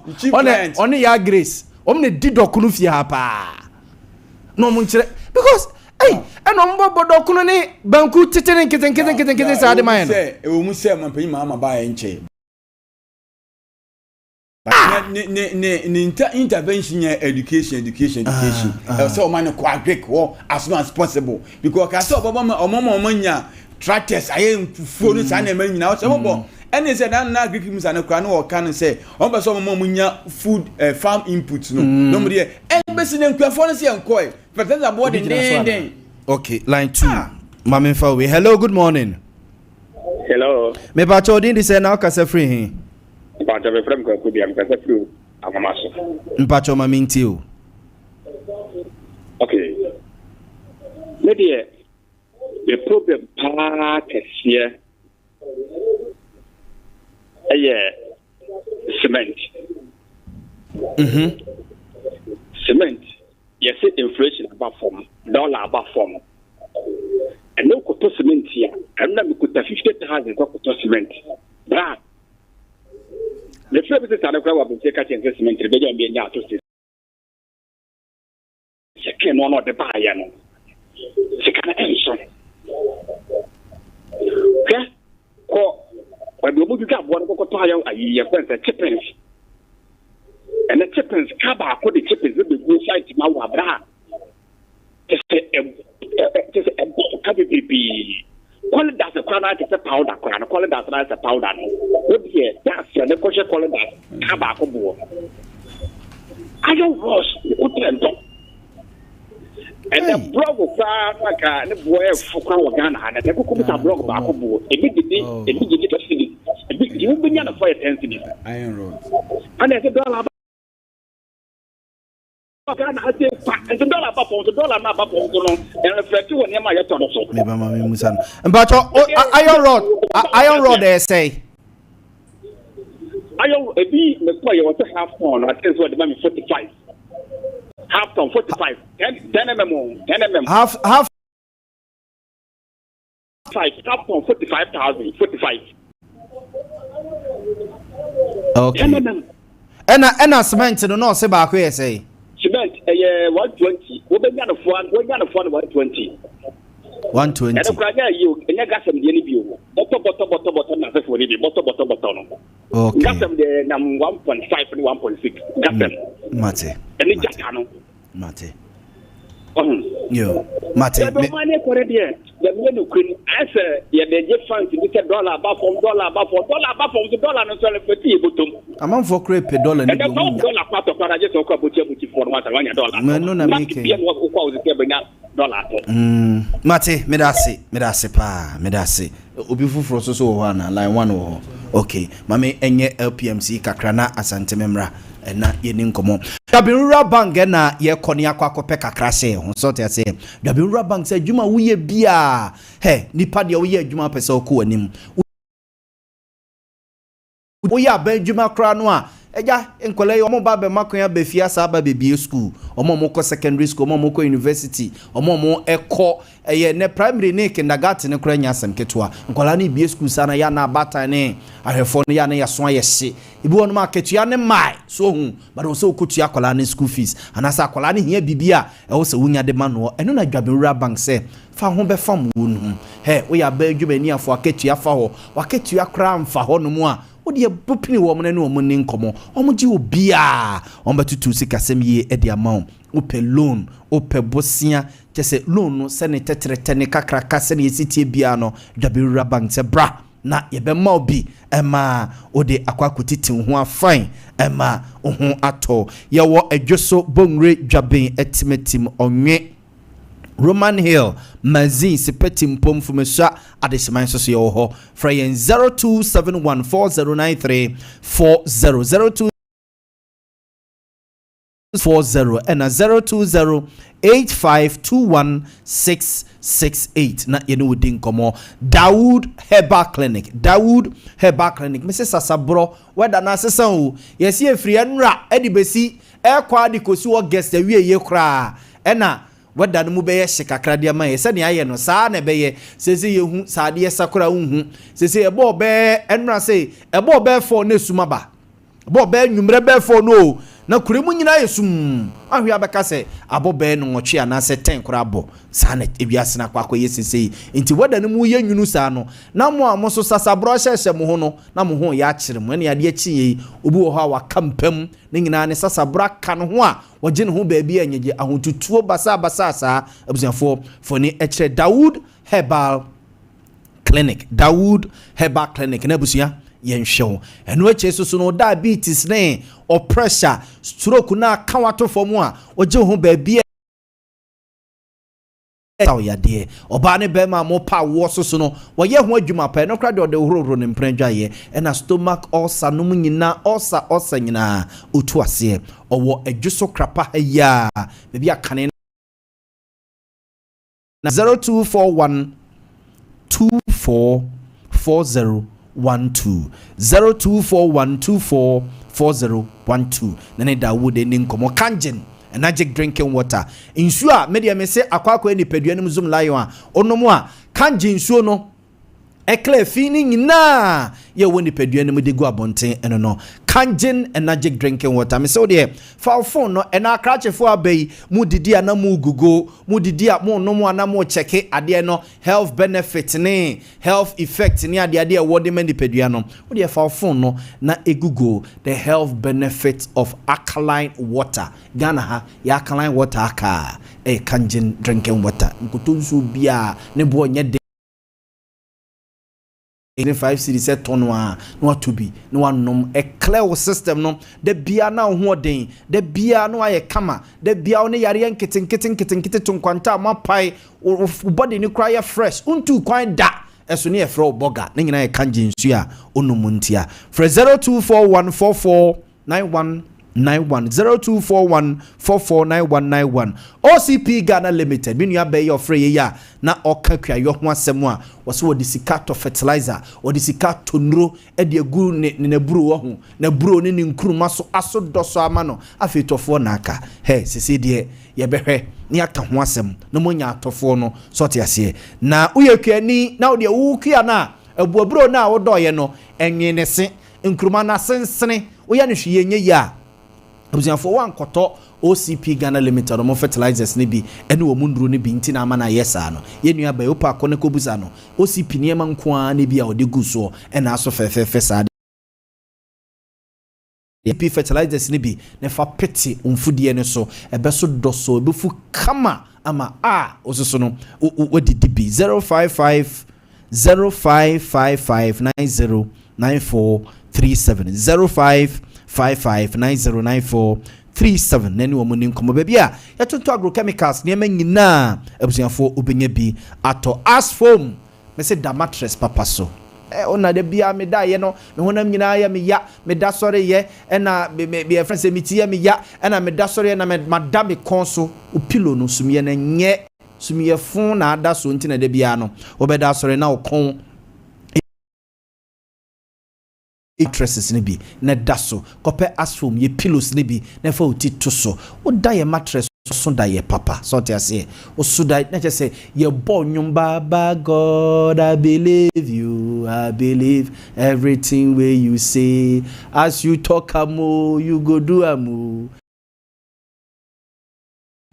ona ya grace omne didokunu fi ha pa no mun kire because eno mbo dokunu ni banku titene keten sa de man say e wo mu say man panyi mama ba ya nche intervention education. So man quite as soon as possible because I saw Obama tractors I am phone and men now so and they said that agriculture and crown or can say on some food farm inputs nobody embassy and quafoncy and coy but that's about the okay line 2 Mama Fawe hello good morning hello me ba chodin say now kasa free hin Mpacho me from ko bi am kasa free amamaso Mpacho ma minti o okay maybe the problem part is here cement cement yes inflation about form dollar about form and no koto cement here and na me kuta 50,000 ko koto cement bra le frère c'est ça na kwa be take catch cement be jam be nya to se ke no de ba ya no se kana enso okay ko when we move to one go to hire ayi friends chippings and the chippings kaba ko the chippings we go site ma wa bra just a baby call it that kwana to powder kwana call it that as a powder no what here that's the question call it that kaba ko bo ayo was o trend and the blog like the boy fuka wa Ghana and the ko ko blog ba ko bo immediately you been on for intensity iron road and the dollar Ghana has the dollar ba for the dollar na ba for no and reflect when you my to so me ba mama musan mbacho iron rod they say iron e bi me ko you want to have on I think what the man 45 half ton 45 10 mm half 5 half ton 45,000 45 okay and cement no say ba ko say cement 120 we be na for 120 120 and kwa ga you enya gasam de ni bi o bottle na for ni bi bottle no okay gasam de na 1.5 and 1.6 gasam mate eni jaka no mate yo mate me money correct there the money queen as ya de je fund the dollar ba from dollar the dollar no so le petit bottom amam for crepe dollar ni do dollar kwa to para je so kwa buti for no wanya dollar no na make bien wo kwa uzike benya dollar to mate me da se pa me da se obi fufuro so ho na line 1 ho okay mame enye LPMC kakra na asante memra na yeni nkomo Dabinura Bank na ye koni akwakope kakra se ho so te say Dabinura Bank say adwuma wo ye bia he nipa de wo ye adwuma pese okọ anim wo ya ba adwuma kra no a eja enkole omo ba be makoya be fia sa ba be school omo ko secondary school omo ko university omo eko eye ne primary ne kindergarten ne kra nya asem ketua nkola ne be school sana ya na abata ne ahefo ne ya ne ya so ayehye ibi wonu ma ketua ne mai so hu but wo so kotua kola ne school fees anasa kola ne hia bibia e wo se wunya de ma no eno na Dabinura Bank se fa ho be fam wonu he wo ya ba adwuma ni afo aketua fa ho waketua kra mfa ho no mu a odi ebupini wo mne no mne nkomo omoji obia ombetutu sikasem ye edi amount ope loan ope bosia chese loan no se ne tetrete ne kakraka se ne yesitie bia no Dabinura Bank se bra na yebe ma obi ema ode akwakotiti ho afan ema ho ato ye wo adwoso bonre dwaben etimetim onwe Roman Hill Mazin Sipetim Pom Fumesha Adesman so yo ho Frayen 0271409340 0240 and a 02085216668 na yenu wudin komo Dawood Herbal Clinic Mrs. Sasabro weda na sesan o yesi efri enra edibesi ekwa dikosi wo guest awie ye kra ena wada no mu beye shikakra de ma ye se ne aye no saa na beye sese ye hu saade ye sakura hu sese e bo be enra se e bo be for na sumaba bo be nwumre be for no na kuremu nyina yesum ahwe abeka se abobe no nwotwe anase 10 kora abo sanet ebiase na kwakọ yesesei nti wada no mu yenwunu sa no na mo amoso sasabro hyehye mo ho no na mo ho ya kyere mo ne ade akyie obi wo ha wakampam ne nyina ne sasabro ka no ho a wogye ne ho baabi anyeje ahotutuo basa sa abusiafo foni ekyere Dawood Herbal Clinic na busia yenhwe eno eche so no diabetes ne or pressure stroke na kawato fomu a oje ho ba bia ya de oba ne be ma mo pa wo so no wo ye ho adwuma pa no kra de ode hororo ne mpranjwa ye na stomach ulcer no mu nyina ulcer nyina otu ase owo adwuso krapa ya be bia kane 0241 244012 0241244012 nane Dawood eni nkomo kanjen energetic drinking water insure media me se akwakọ eni peduanum zoom lion a onomo a kanjen insuo no ekle fini nyina ye woni peduanum de gu abonten eno no kanjen energetic drinking water me se o de fa phone no ena akrachefo abai mu didi ana mu gugo mu didi a mu nomo ana mu cheke ade no health benefit ne health effect ne ade wode mani peduano o de fa phone no na egugo the health benefit of alkaline water Ghana ha ya alkaline water aka kanjen drinking water nkotonsu bia ne bo nye 5 cities set tono a no to be no one a clear system no de bia na ho den de bia no aye kama de bia one yare nkete tunkwanta mapai body ni cry fresh untu kwan da eso ne efro boga ne nyina ye kanje nsu a onumuntia for 0241449191 0241449191 OCP Ghana Limited minu ya be your free ya na okakwa yo ho asem a wose wo disikato fertilizer wo disikato nro e de gu ne buru wo ho na buru ne nkruma so aso doso amano afetofo na aka he sisi de ye behwe ni aka ho asem no monya atofo no so te ase na uyekani na wo de wukia na abuaburo na wo doye no enwene se nkruma na sensene wo ya ne hwe nye ya abusiafo wan koto OCP Ghana Limited mo fertilizers ne bi ene wo munduru ne bi ntina ama na yesa no yenua ba opa akone kobusa no OCP ne ma nkoa ne bi a ode guso ena aso fefefe sa OCP fertilizers ne bi ne fa peti umfudie ne so ebeso doso ebefu kama ama ososo no wodidi bi 055 0555909437 05 55909437 nani wo muni nkomo bebia ya tonto agrochemicals ne nyina abusiafo obenya bi ato asfoam me se da mattress papa so ona de bia me da ye no me honam nyina ya me ya me da sore ye na be friends emiti ya me ya na me da sore na me madam konso o pillow no sumye na nye sumye fun na ada so ntina de bia no obeda sore na okon mattresses ne bi na daso kope asfoam ye pillows ne bi na fa otito so o da ye mattress so da ye papa so te ase o so da na je say ye bo nyum baba God I believe everything where you say as you talk amo you go do amo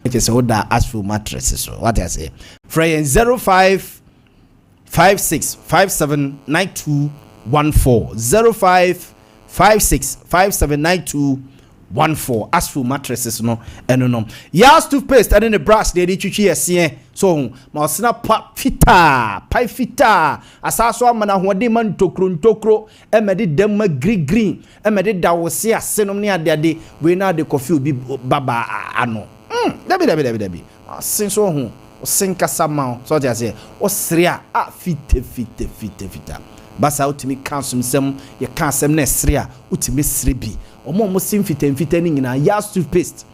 it is o da asfoam mattresses so what I say Frey 0556579214 0556579214 asfoam mattresses no eno no Yaw toothpaste and the brush they twitwi ese so ma osena pa fita asaso amana hode man ntokro emede dem green emede dawose asenom ne ade we na de coffee obi baba ano dabi asen so ho osenka sama so they say osrea fita basa utimi kansum sem ye kansem na esrea utimi sre bi omo sim fita ni nyina Yaw toothpaste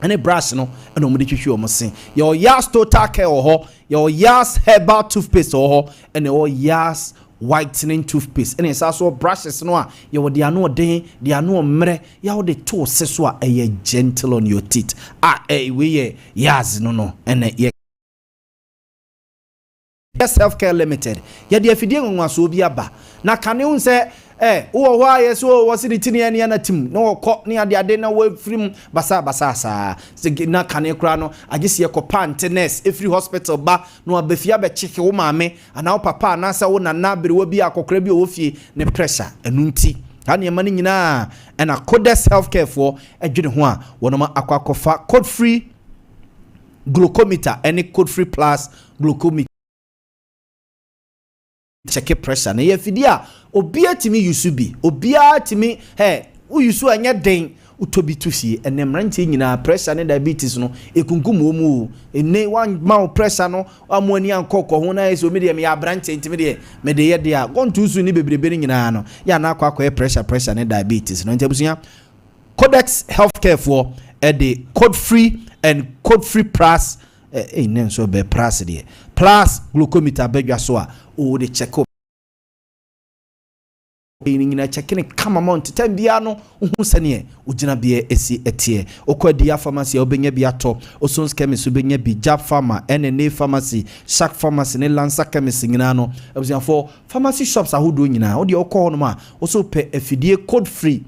ene brush no ene omo de twitwi omo sen your Yaw total care oho your Yaw herbal toothpaste oho ene o Yaw whitening toothpaste ene sa so brushes no a ye wo de ano den de ano mre ya wo de to se so a ye gentle on your teeth we ye Yaw no ene ye Self Care Limited ya de afidie nwanso obi aba na kane un se wo ho aye so wo se de tini ane na tim no ko ne ade na wo frim basa sa na kane kra no agese yekopa antenes every hospital ba no abafia be cheke wo maame ana wo papa na sa wo na bere wo bi akokra bi wo fie ne pressure enunti ane ma ni nyina na Codex healthcare for adwene ho a wonoma akwakofa code free glucometer any code free plus glucometer check pressure na yefidi a obia timi yusu bi obia timi wo yusu anya den utobi tusie enemrante nyina pressure ne diabetes no ekunkum wo mu ene wan ma pressure no amuani ankoko ho na eso me de me abrante ntimi de me de ye de a gontu su ni bebrebe nyina no ya na akwa pressure ne diabetes no ntabusuya Codex healthcare for the code free and code free plus nen so be plus de plus glucometer bedwa so a o de check up nyina checking come amount time bia no hu sane ugina bia esi etie okwadia pharmacy obenya bia to osons chemist obenya bi Jab Pharma NNA pharmacy Shark pharmacy ne Lancer chemist nyina no abusia for pharmacy shops ahodo nyina o de okọ no ma o so pe afidie code free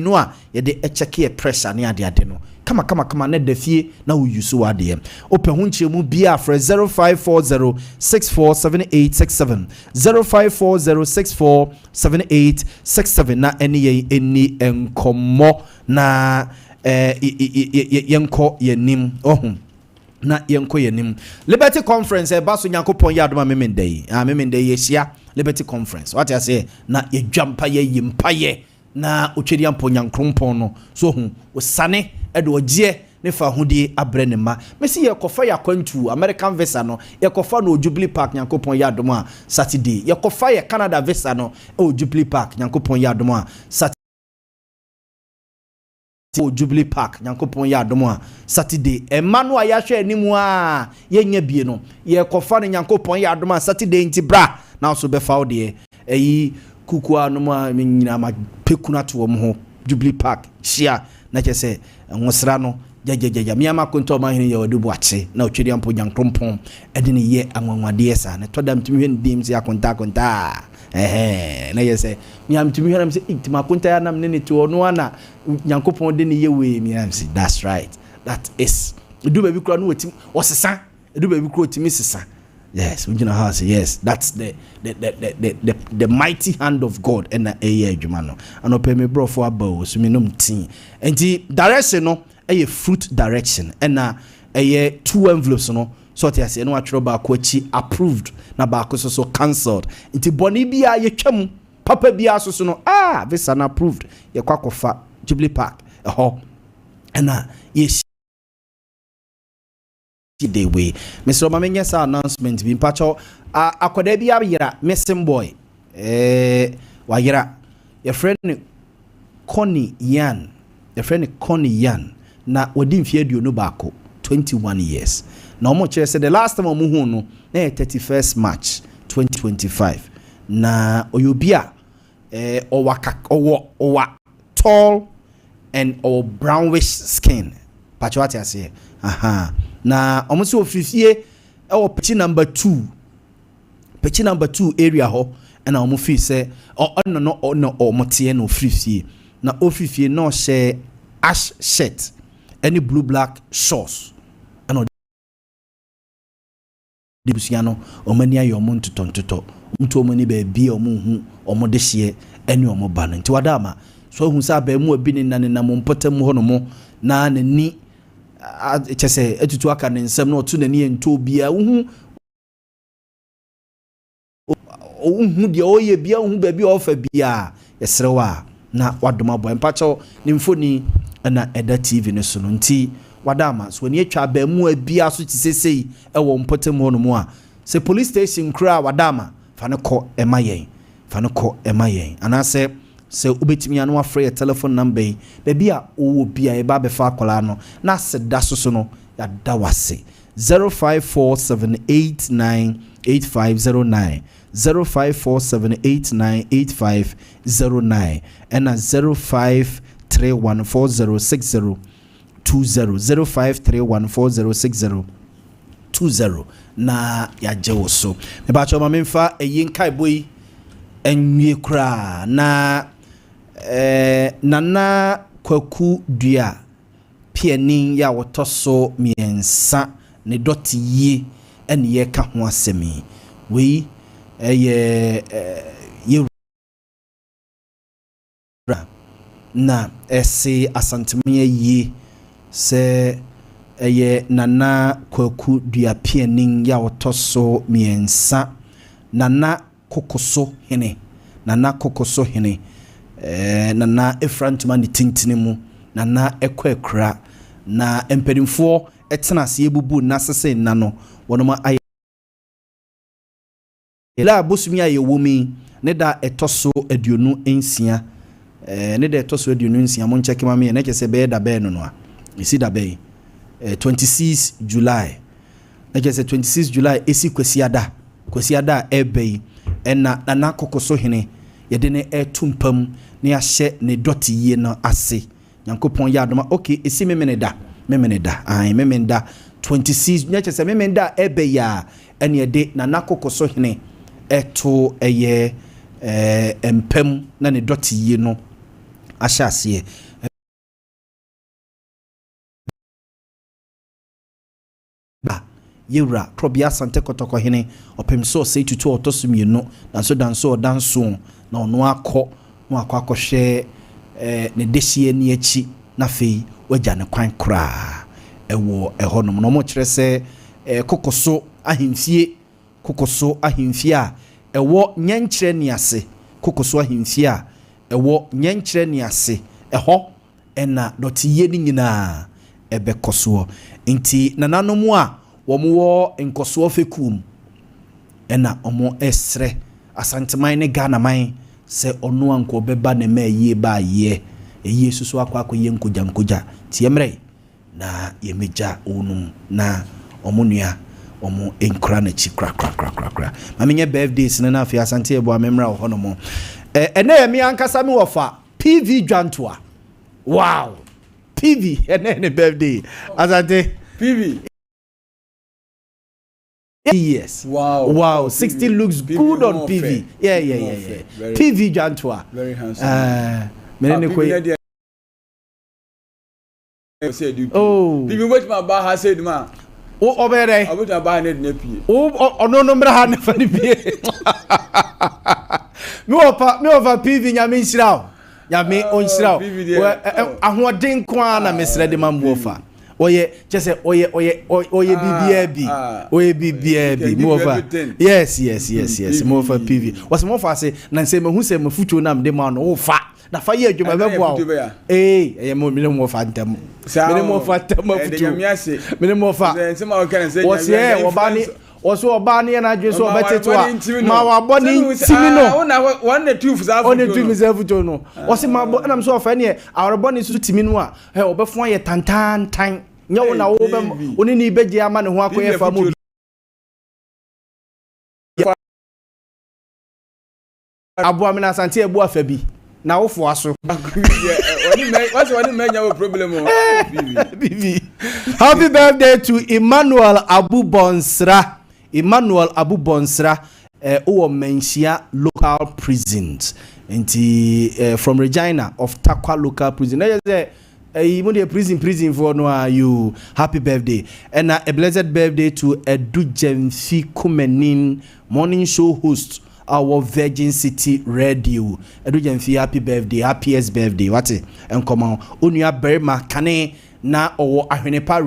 no a ye de check pressure ne ade no kama na defie na wo use wa de open ho nchemu bia for 0540647867 0540647867 na eni enkomo na yenko yenim ohun na yenko yenim Liberty Conference baso nyankopon ya adoma memende yehia Liberty Conference what I say na yedwampa ye yimpaye na otwedi ampo nyankrompon no so hu osane edo ogie ne fa hudi abre ne ma mesi ye kofa ya kwantu American visa no ye kofa no Jubilee Park nyankopon ya adom a Saturday ye kofa ye Canada visa no o Jubilee Park nyankopon ya adom a Saturday o Jubilee Park nyankopon ya adom a Saturday Emmanuel ya hwe animu a ye nya bie no ye kofa ne nyankopon ya adom a Saturday nti bra na so be fa wo de eyi kukua no ma nyina ma pekuna to wo ho Jubilee Park shia na chese nwosra no jajajaja miama konto ma hene ye odubu ache na otwedi ampo nyankrompon ede ne ye anwanwade sa ne todam timi hwen dim se akonta na yese miam timi hwenam se itima konta ya nam ne ne to no ana nyankopon de ne ye we miam se that's right that is edu ba bi kura no wetim osesa edu ba bi kura otimi sesa. Yes, we know how. Yes, that's the mighty hand of God and the aye jumano. And open me bro for about so me no tin. And the direction no a fruit direction and a 2 envelopes no. So te ase no atro ba kwachi approved na ba so cancelled. Nti boni bia ye twam papa bia so no this an approved. Ye kwakofa Jubilee Park and yes. Day way Mr. Mamenya sa announcement bi mpacho akoda bi abira missing boy wayira your friend Connie Yan na wodi mfie aduonu baako 21 years na omo chere say the last time omo hu no na 31st March 2025 na oyobia owa tall and brownish skin pacho ati ase na omusi ofifie e pechi number 2 area ho na omu fi se no omotie no ofifie na ofifie no share ash shirt any blue black shorts and dibusiano omani ayo mo ntotontoto nto omani ba bia omu omo de hye ene omo ba no nti wadama so hu sa ba mu abi ni na mo mpotam ho no mo na nani chese etutu aka ne nsem na otu nani ento bia uhu de oye bia uhu ba bia ofa bia yesrewa na wadoma boy mpacho ni mfoni na eda TV ne so no nti wadama so ni atwa ba mu bia so tisesei e wo mpotem ho no mu a se police station kra wadama fa ne ko emayen anase se ubetimi anu afre your telephone number baby a owo bia e ba be fa akola no na se da so no ya da wase 0547898509 0547898509 and 0531406020 0531406020 na ya jewo so me ba choma memfa eyinkai boy enwie kra na nana kwaku dua pianin ya wotoso miensa ne doti yi ene ye ka ho asemi we ye na ese asantemye yi se eye nana kwaku dua pianin ya wotoso miensa nana kokoso hene nana efrantuma ni tintini mu nana ekwekra na emperimfo etena se ebubu na sese nano wonoma aye la bosumi aye womi ne da etoso aduonu ensia ne da etoso aduonu ensia mo ncheke ma me na kese be da be no no a isi da be 26 July na kese 26 July esi kwasiada ebe ena nana kokoso hene yede ne etumpam ne ahye ne doti yie no ase Yankopon ya adoma okay esi memenda ai memenda 26 nyache se memenda ebe ya ene yede nana kokoso hene eto eye empem na ne doti yie no ahye ase yewra probia sante kotoko hene opemso sei tutu otosumienu danso na ono akɔhwɛ ne dehye ni achi na fei wagya ne kwan kra ɛwɔ ɛhɔnom no mo kyerɛ sɛ kokoso ahemfie a ɛwɔ nyankyerɛ ni ase kokoso ahemfie a ɛwɔ nyankyerɛ ni ase ɛhɔ ɛna dɔtiye ni nyinaa ɛbɛkɔsoɔ nti nananom a wɔmo nkɔsoɔ fekum ɛna ɔmo ɛsrɛ asanteman ne Ghanaman se ono anko beba ne ma yie ba ye eyi susu akwakoye nkoja tiemre na yemeja onum na omunua omu enkra na chi kra mamenye birthdays na afia asante ebo amemra ho no mo ene yemi ankasa mi wofa PV Dwantoa wow PV ene birthday asante PV yes. Wow. 60 looks PV good on PV. Fair. Yeah. PV Dwantoa. Very handsome. Oh. PV what my bar has said ma. Oh, obere. I would buy net nepi. Oh, no number ha ne fani pie. Me over PV nyame nsiraw. Nyame onsiraw. Ahoden kwa na mesre de mambofa. Oye bibia bi mofa yes mofa PV was mofa say na say me hu say me futu na me ma no wo fa na fa ye adwuma bebo me mofa ntam me mofa ntam futu me mofa was here oso oba ne na dwe so obeteto a ma wa boni timi no one the two futu no was ma na me so ofa ne our boni so timi no a he obefo ye tantan nyawo na wo bem oni ni beje ama ne ho akoye fa mo abo amina asante ebu afa bi na wo fo aso oni me nyawo problem o bibi happy birthday to Emmanuel Abu Bonsra o mensia local prisons nti from Regina of Takwa local prison na say mo dey prison for no you happy birthday and a blessed birthday to Edu Jemfi Kumenin morning show host our Virgin City Radio. Edu Jemfi happy birthday, happiest birthday. What it and come on onua berma kane na owo ahwenepa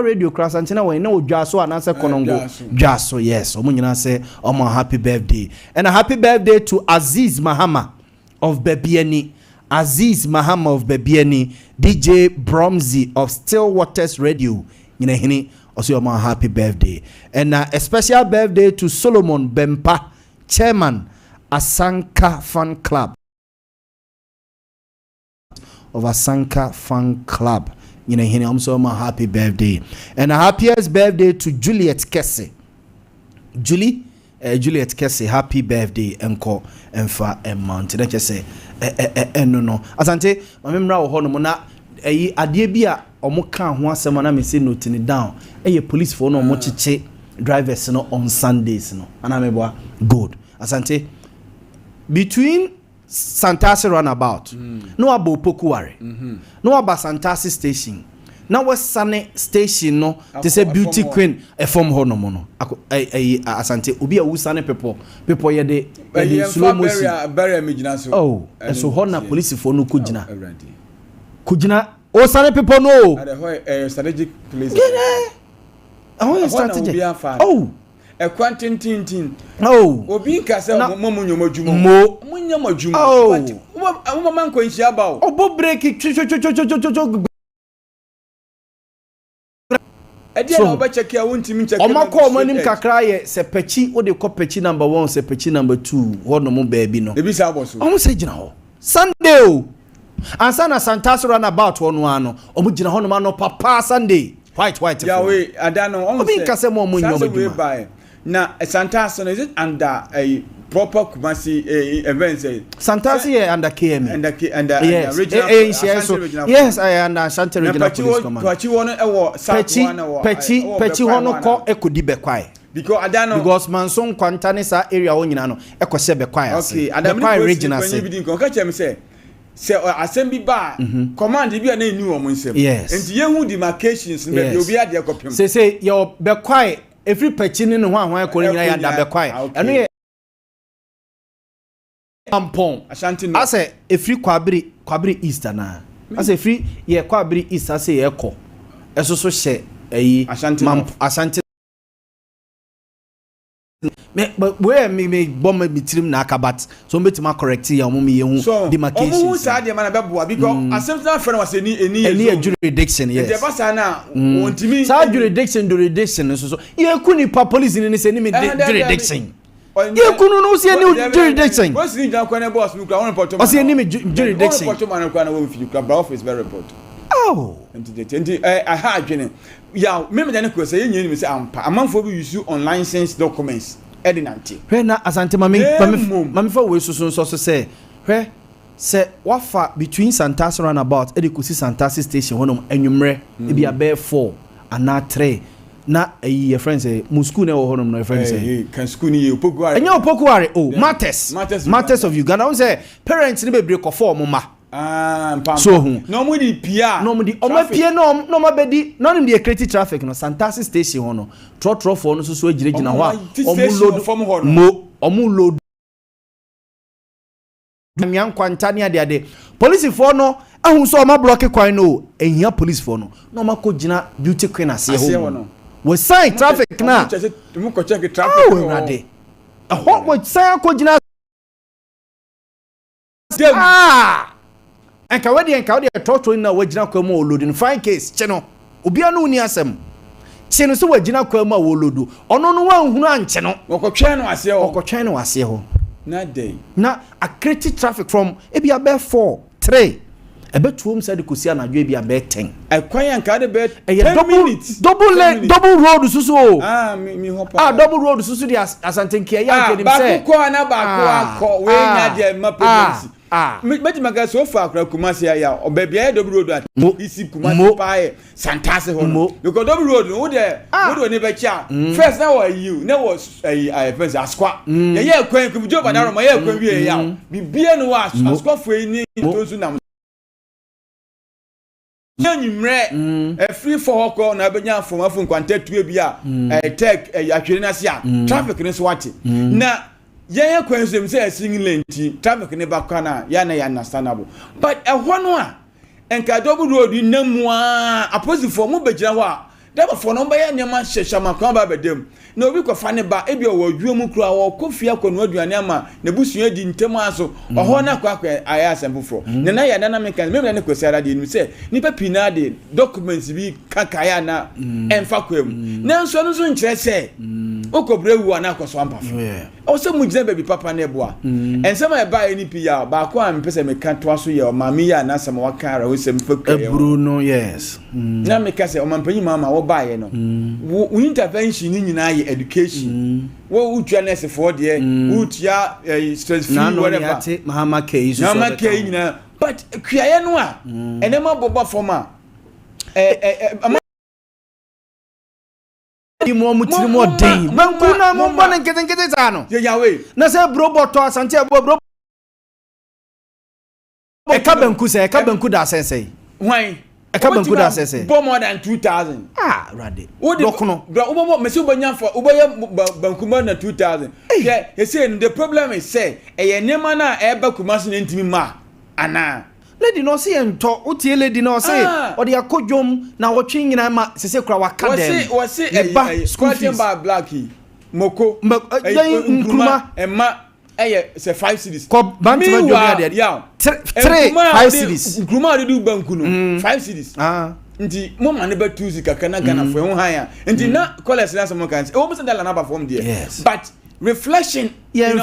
radio class antina we na odwaso anase konongo dwaso yes omo nyina say omo happy birthday and a happy birthday to Aziz Mahama of Bebiani. DJ Bromsey of Still Waters Radio. Yine hini also my happy birthday. And a special birthday to Solomon Bempa, chairman Asanka Fan Club. Of Asanka Fan Club. Yine hini also my happy birthday. And a happiest birthday to Juliet Kesse. Juliet Kesse, happy birthday enko emfa emount. That just say no asante mamemra wo ho no na ade bia omo kan ho asema na me say note ni down police for no omo cheche drivers no on Sundays no ana meboa good asante between Santasi runabout no abo Pokuware no aba Santasi station na Western station no they say beauty queen e form ho no mo no asante obi a wusane people ye de slow motion barrier megina so oh so ho na police for no kugina o sane people no at the strategic place strategic oh a quantin tin oh obi nka se mo nyomodwumo mo nyomodwumo o man ko nhia ba o bo break edi na oba check ya wontimi check o makọ mo nim kakra ye se pechi o de ko pechi number 1 se pechi number 2 ho no mo baabi no e bi sa aboso o mo se gina ho Sunday o ansa na Santas runabout ho no ano o mo gina ho no ma no papa Sunday white yeah we adano on se obi nka se mo nyomodwumo na Santas is it under a proper Kumasi events Santasi here under KM under yes. Regional yes I under Ashanti Regional Police Command Pachi wono ewo Pachi wono ko ekodi bekwai because manson kwantane sa area wo nyina no ekose bekwai ase okay adamni regional say ka chem say assembly ba command bi na enu omo nsem enti yehu demarcations na obi ade ekopem say your bekwai every Pachi ni ho ahwan ko nyina ya da bekwai eno ye Ampon Ashanti no ase efri kwabiri east na ase efri ye kwabiri east ase ye ko esoso hye eyi Ashanti me bomb me trim na akabat so metima correct ya omo me yehu demarcation omo sa de man beboa because Ashanti na friend was any jurisdiction yes the basa na wontimi sa jurisdiction so ye kuni pa police ni se ni me jurisdiction ye kunu no se ni jurisdiction boss ni jan kwane boss mi kura won report o se ni jurisdiction report man kura na won fi kura office very report oh enti I ha adwene ya me dan ko se ye nyeni mi se ampa amanfo bi use unlicensed documents edinanti hwe na Asante mami fa we so se hwe se wafa between Santas runabout edikusi Santas station honom anwumre e bia be 4 ana 3 na your friends say musku na wo honom no friends say kan school ni Opokuware enye Opokuware oh matters of Uganda won say parents ni bebre ko form ma so no mo di pia no mo di o ma pia no ma bedi no nim dey create traffic no Santas station ho no trotro for no so agirigina ho o mu load mian kwantani ade police for no ahun so o ma block kwan no ehia police for no ma ko gina beauty queen ase ho no we sign traffic na mu ko check traffic oh rade ho we sign ko gina enka we trotro na we gina kwa mu load in fine case che no obi anu ni asem che no so we gina kwa mu wo load ono no wan hunu anche no okotwe no ase ho na day na a create traffic from ebi abe 4 3 ebe tuom said kosi anadwo ebi abe 10 ekwan yanka de be 10 minutes double road susu mi hopa double road susu di Asante nkia ya ke nim say ba ko na ba ko we nya de mapolisi meti maga so far akra Kumasi ya obabia ya double road at isi Kumasi pa Santas ho no because double road no wo de be chia first na wa you na was first askwa ye ekwan ku jo badaro ma ye ekwan wie ya bibie no wa askwa fo ni to su na nyimre free for hoko na benya fo mafo nkwanta tue bia tech ahwere na sia traffic ne so wate na yen kwensem say singlet traffic ne bakwa na ya na understandable but ehwo no a enka double road namu a opposite for mu begira ho a deba for no ba ya nyama hyehya makwa ba bedem na obi kofa ne ba ebi o wadwuo mu kura wo kofia kwanu aduane ama na busua di ntem aso oho na kwa aya asempofro na ya na me kan me na ne kwasiara de ni se ni papi na de documents bi kakaya na emfa kwam na nso no so nkire se okobra wu ana akoso ampafo o se mu gina baby papa na eboa ensema e ba eni pia ba ko am pese me kan to aso ye o mami ya na sama wakara wo se mfakwa Bruno yes na me kase o mampanyi mama wo ba ye no wo intervention ni nyina ye education wo utwa nurse for de utia stress free whatever mahama ke nyina but kuaye no a enema boba forma mo mutiri mo den banku na mo bone nkete za no yawe na se bro boto Asante abo bro eka banku da sense why eka banku da sense bo more than 2000 rade dokono bro ubo mesi ubonya for uboye banku more than 2000 yeah he say the problem is say nema na eba kumasi na ntimi ma ana lady no say ento utie lady no say odi akodwom na wotwe nyina ma sese kura waka dem wasi school fees by blackie moko nkruma emma say 5 cities ko bantima dwom ya yeah 5 cities nkruma de du banku no 5 cities nti mo ma ne ba tuzi kakana gana fo ho han ya nti na college na some kan say o mo say that na perform there but reflection in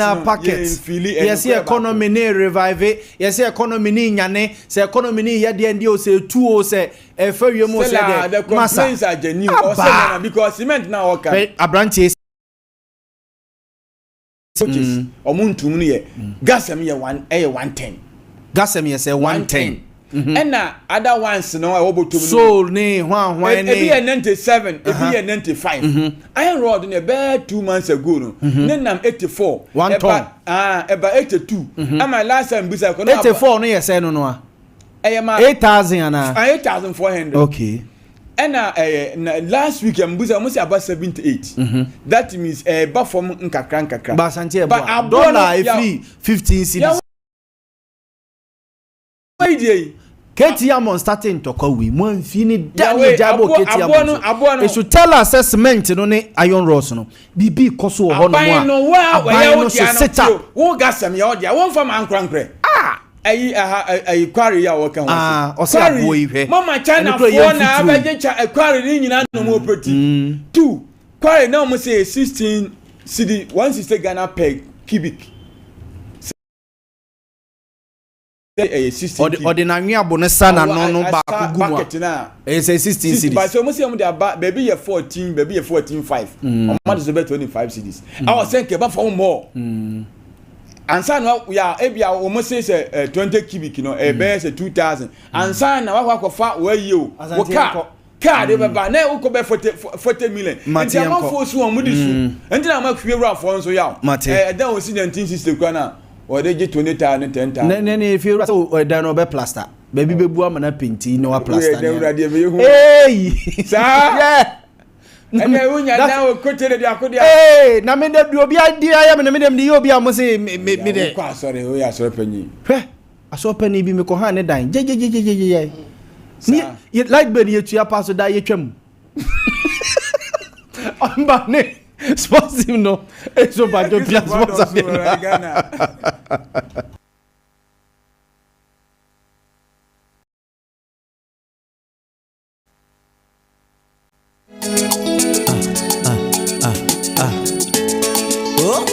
our pockets yes economy ni revive yes economy ni nyane say economy ni ya de ndi o say tu o say e fa wi mo say the complaints are genuine or say na because cement na work abranche omuntum ni ye gasem ye 110 gasem ye say 110 and other ones no I obotum soul ni hwan ni e be 97 e be 95 iron rod in about 2 months ago no nenam 84 1 ton eba 82 and my last time bisa ko 84 no ye say no a 8000 ana 8400 okay and last week mbuza mo say about 78 that means ba from nkakra ba santie e dollar e free 15 cedis KTM on starting to call we mo fini damage abo KTM it should tell assessment no ne iron rods no bibi koso ho no mo abai no so set up wo gasam ya odia won fam ankrankre ayi kwari ya wo kan ho o se abo yi hwe mama china fo na abaje kwari ni nyina no mo proti 2 kwari na mo say 16 cd 160 Ghana per cubic ordinary abone sana no ba kugu say 16 cedis but so mo say mo dey baby ye 14 baby ye 14.5 o ma dey 25 cedis I was saying ke ba for more ansa no ya ebia o mo say 20 cubic no e be say 2000 ansa na wa kwafa wa yi o wo car de ba na wo ko be 40 million nti am for so o mo di su nti na ma kwie wura for nso ya dan o si 1960 kwa na or they get 20,000 10,000 ne if you so dan no be plaster baby be bu amana painti no wa plaster hey sa yeah ene unya dan o kotere de akodia na me de bi obi adi aya me dem de obi am say me de kwa sorry o ya so panyi aso pani bi me ko ha ne dan je ni like be ye tua pass da ye twam amba ne sports no eso ba do pia sports Ghana oh